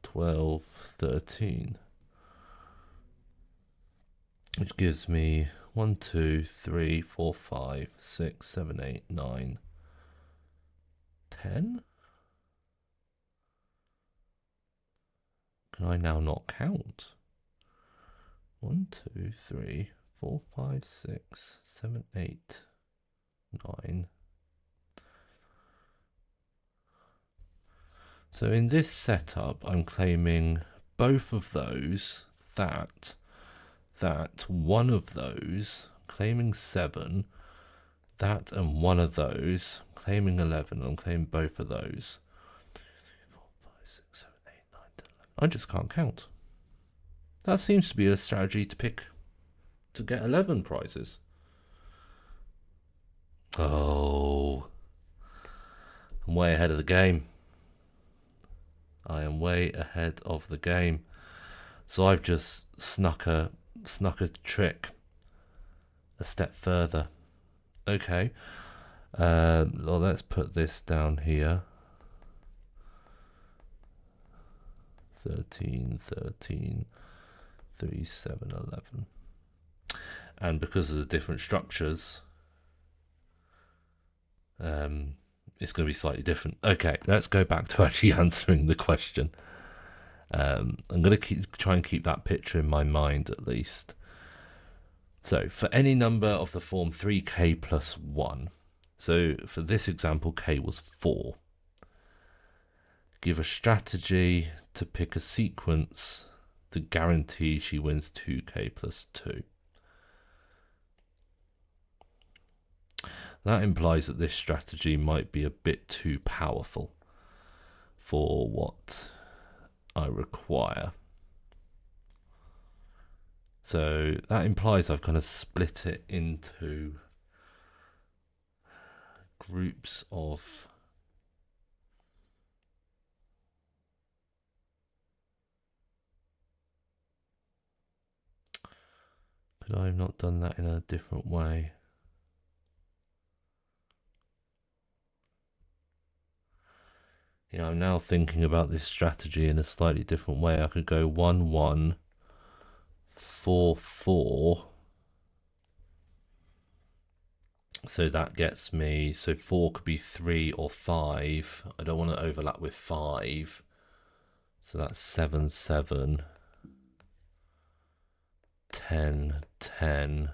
12, 13. Which gives me 1, 2, 3, 4, 5, 6, 7, 8, 9, 10. Can I now not count? 1, 2, 3, 4, 5, 6, 7, 8, 9. So in this setup, I'm claiming both of those, that one of those, claiming 7, that and one of those, claiming 11, I'm claiming both of those. 2, 3, 4, 5, 6, 7, 8, 9, 10, 11. I just can't count. That seems to be a strategy to pick to get 11 prizes. Oh, I'm way ahead of the game. I am way ahead of the game. So I've just snuck a trick a step further. Okay. Well, let's put this down here. 13, 13, 3, 7, 11. And because of the different structures, it's going to be slightly different. Okay, let's go back to actually answering the question. I'm going to try and keep that picture in my mind at least. So for any number of the form 3k plus 1, so for this example, k was 4. Give a strategy to pick a sequence to guarantee she wins 2k plus 2. That implies that this strategy might be a bit too powerful for what I require. So that implies I've kind of split it into groups of could I have not done that in a different way? I'm now thinking about this strategy in a slightly different way. I could go 1, 1, 4, 4. So that gets me, so 4 could be 3 or 5. I don't want to overlap with 5. So that's 7, 7, 10, 10,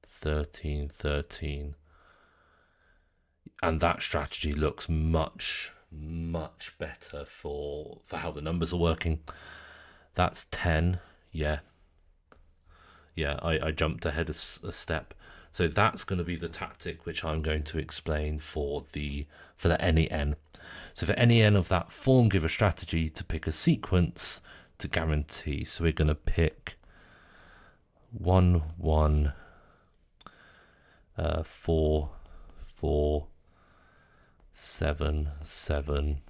13, 13. And that strategy looks much better for how the numbers are working. That's 10. Yeah, I jumped ahead a step. So that's going to be the tactic which I'm going to explain for the any n. So for any n of that form, give a strategy to pick a sequence to guarantee. So we're going to pick 1 1 4 4 7 7.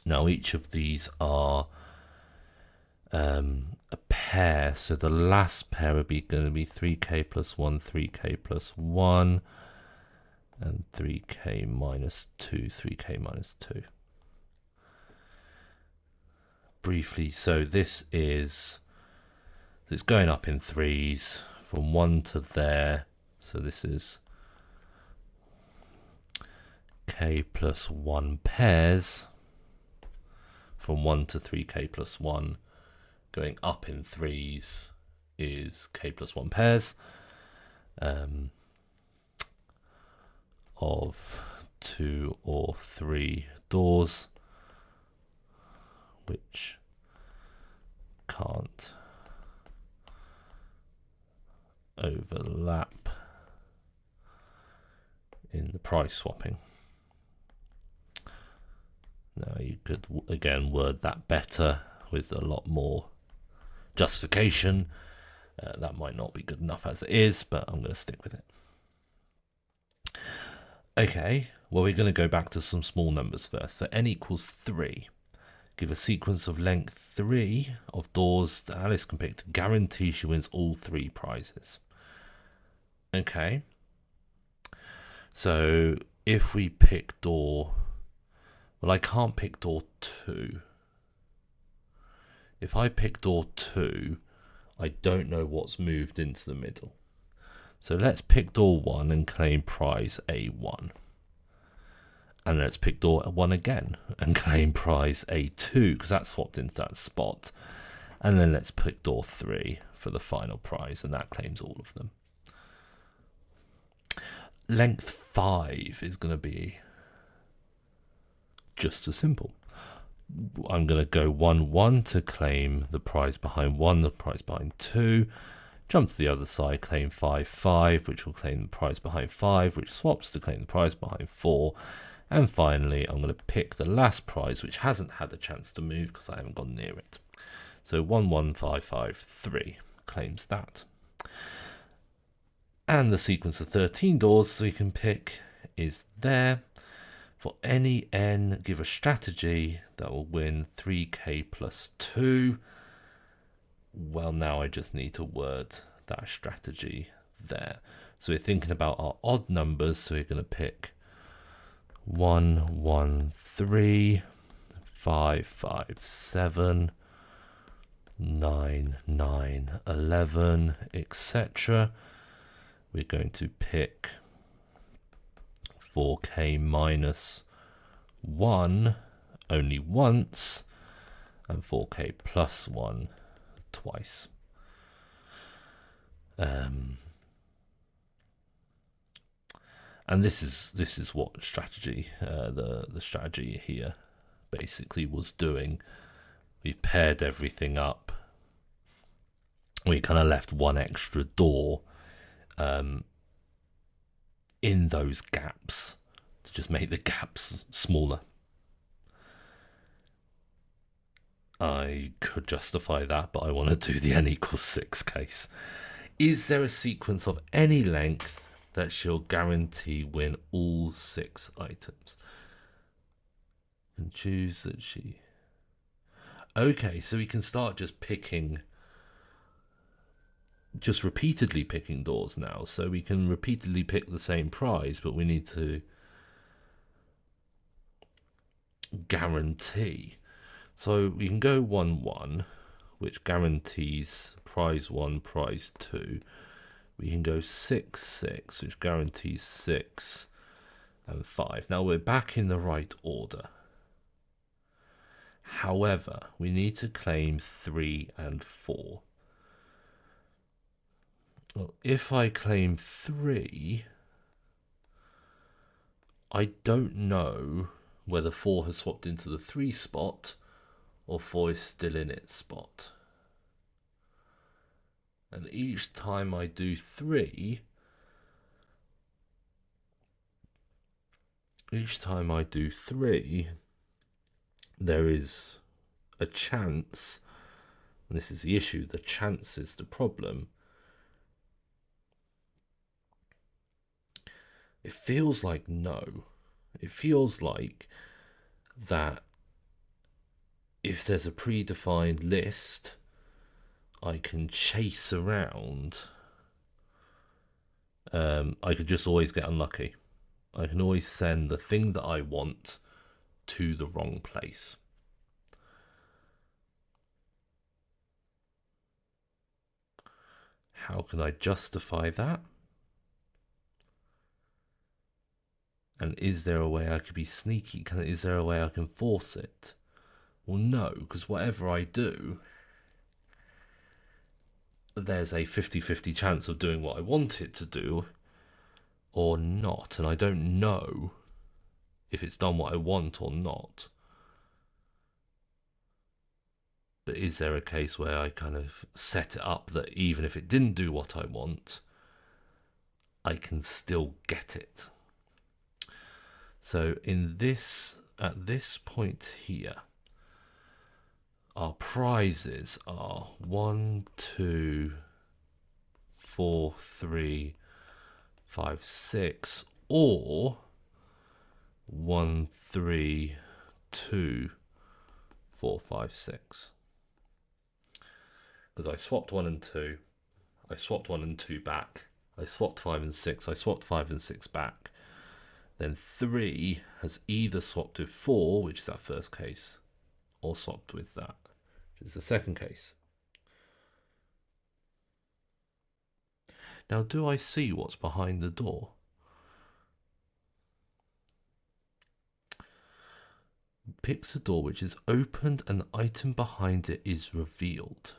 Now each of these are a pair, so the last pair would be going to be 3k plus 1, 3k plus 1, and 3k minus 2, 3k minus 2. Briefly, so this is, it's going up in threes from 1 to there, so this is k plus 1 pairs from 1 to 3k plus 1. Going up in threes is k plus 1 pairs of 2 or 3 doors, which can't overlap in the price swapping. Now you could again word that better with a lot more justification. That might not be good enough as it is, but I'm going to stick with it. Okay, well, we're going to go back to some small numbers first. For n equals 3, give a sequence of length 3 of doors that Alice can pick to guarantee she wins all 3 prizes. Okay, so if we pick door, well, I can't pick door 2. If I pick door 2, I don't know what's moved into the middle. So let's pick door 1 and claim prize A1. And let's pick door 1 again and claim prize A2, because that's swapped into that spot. And then let's pick door 3 for the final prize, and that claims all of them. Length 5 is going to be just as simple. I'm going to go 1 1 to claim the prize behind 1, the prize behind 2. Jump to the other side, claim 5 5, which will claim the prize behind 5, which swaps to claim the prize behind 4. And finally, I'm going to pick the last prize, which hasn't had a chance to move because I haven't gone near it. So 1 1 5 5 3 claims that. And the sequence of 13 doors so you can pick is there. For any n, give a strategy that will win 3k plus 2. Well, now I just need to word that strategy there. So we're thinking about our odd numbers, so we're going to pick 1 1 3, 5 5 7, 9 9 11, etc. We're going to pick 4k minus 1 only once, and 4k plus 1 twice. And this is what strategy, the strategy here basically was doing. We've paired everything up. We kind of left one extra door in those gaps to just make the gaps smaller. I could justify that, but I want to do the n equals 6 case. Is there a sequence of any length that she'll guarantee win all 6 items? And choose that she... Okay, so we can start just picking, just repeatedly picking doors now. So we can repeatedly pick the same prize, but we need to guarantee. So we can go 1 1, which guarantees prize 1, prize 2. We can go 6 6, which guarantees 6 and 5. Now we're back in the right order. However, we need to claim 3 and 4. Well, if I claim 3, I don't know whether 4 has swapped into the 3 spot or 4 is still in its spot. And each time I do 3, there is a chance And this is the issue, the chance is the problem. It feels like no. It feels like that if there's a predefined list, I can chase around. I could just always get unlucky. I can always send the thing that I want to the wrong place. How can I justify that? And is there a way I could be sneaky? Is there a way I can force it? Well, no, because whatever I do, there's a 50-50 chance of doing what I want it to do or not. And I don't know if it's done what I want or not. But is there a case where I kind of set it up that even if it didn't do what I want, I can still get it? So at this point here, our prizes are 1, 2, 4, 3, 5, 6, or 1, 3, 2, 4, 5, 6. Because I swapped 1 and 2, I swapped 1 and 2 back, I swapped 5 and 6, I swapped 5 and 6 back. Then 3 has either swapped with 4, which is that first case, or swapped with that, which is the second case. Now, do I see what's behind the door? Picks a door which is opened and the item behind it is revealed.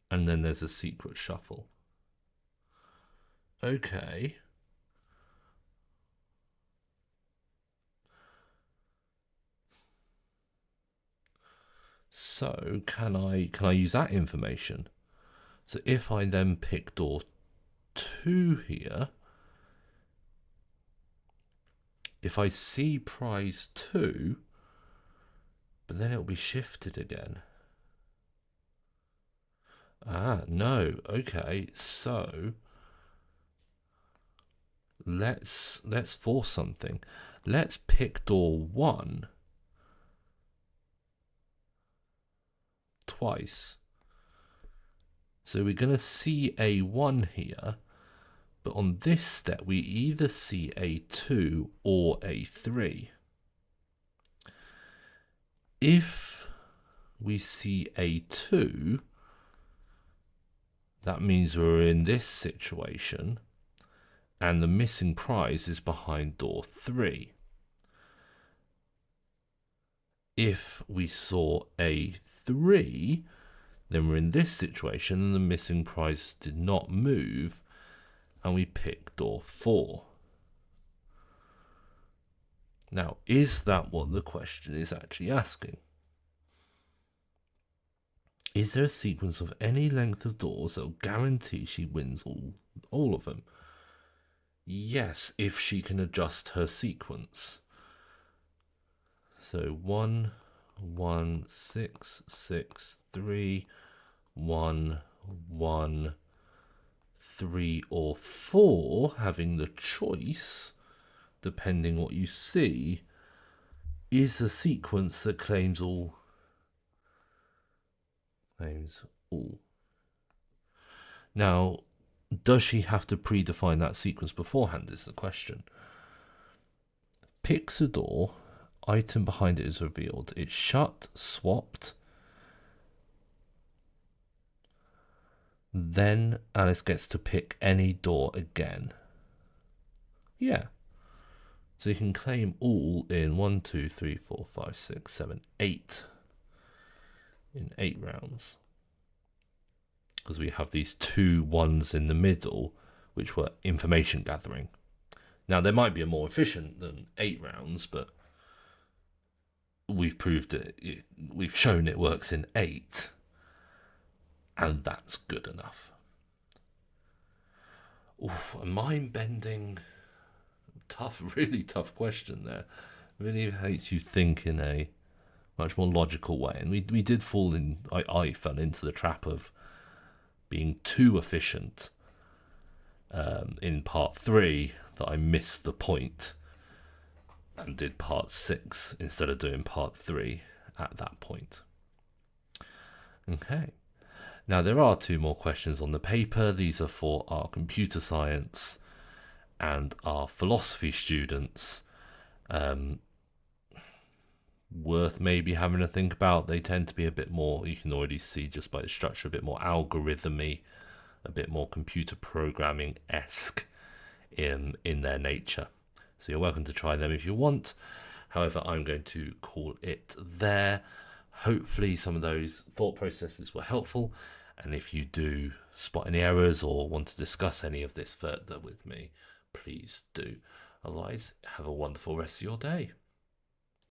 And then there's a secret shuffle. Okay. So can I use that information? So if I then pick door 2 here, if I see prize 2, but then it'll be shifted again. Ah, no. Okay, so let's force something. Let's pick door 1 twice. So we're going to see A1 here, but on this step we either see A2 or A3. If we see A2, that means we're in this situation and the missing prize is behind door 3. If we saw A3, then we're in this situation and the missing prize did not move and we pick door 4. Now, is that what the question is actually asking? Is there a sequence of any length of doors that will guarantee she wins all of them? Yes, if she can adjust her sequence. So 1, 1, 6, 6, 3, 1, 1, 3, or 4, having the choice, depending what you see, is a sequence that claims all. Now, does she have to predefine that sequence beforehand is the question. Picks a door, item behind it is revealed. It's shut, swapped. Then Alice gets to pick any door again. Yeah. So you can claim all in 1, 2, 3, 4, 5, 6, 7, 8. In 8 rounds. Because we have these 2 ones in the middle, which were information gathering. Now, they might be more efficient than 8 rounds, but we've proved it. We've shown it works in 8, and that's good enough. Oof, a mind-bending, tough, really tough question there. Really makes you think in a, much more logical way. And we did fall in, I fell into the trap of being too efficient in part 3 that I missed the point and did part 6 instead of doing part 3 at that point. Okay. Now there are 2 more questions on the paper. These are for our computer science and our philosophy students. Worth maybe having a think about. They tend to be a bit more, you can already see just by the structure, a bit more algorithmy, a bit more computer programming-esque in their nature. So you're welcome to try them if you want. However, I'm going to call it there. Hopefully some of those thought processes were helpful. And if you do spot any errors or want to discuss any of this further with me, please do. Otherwise, have a wonderful rest of your day.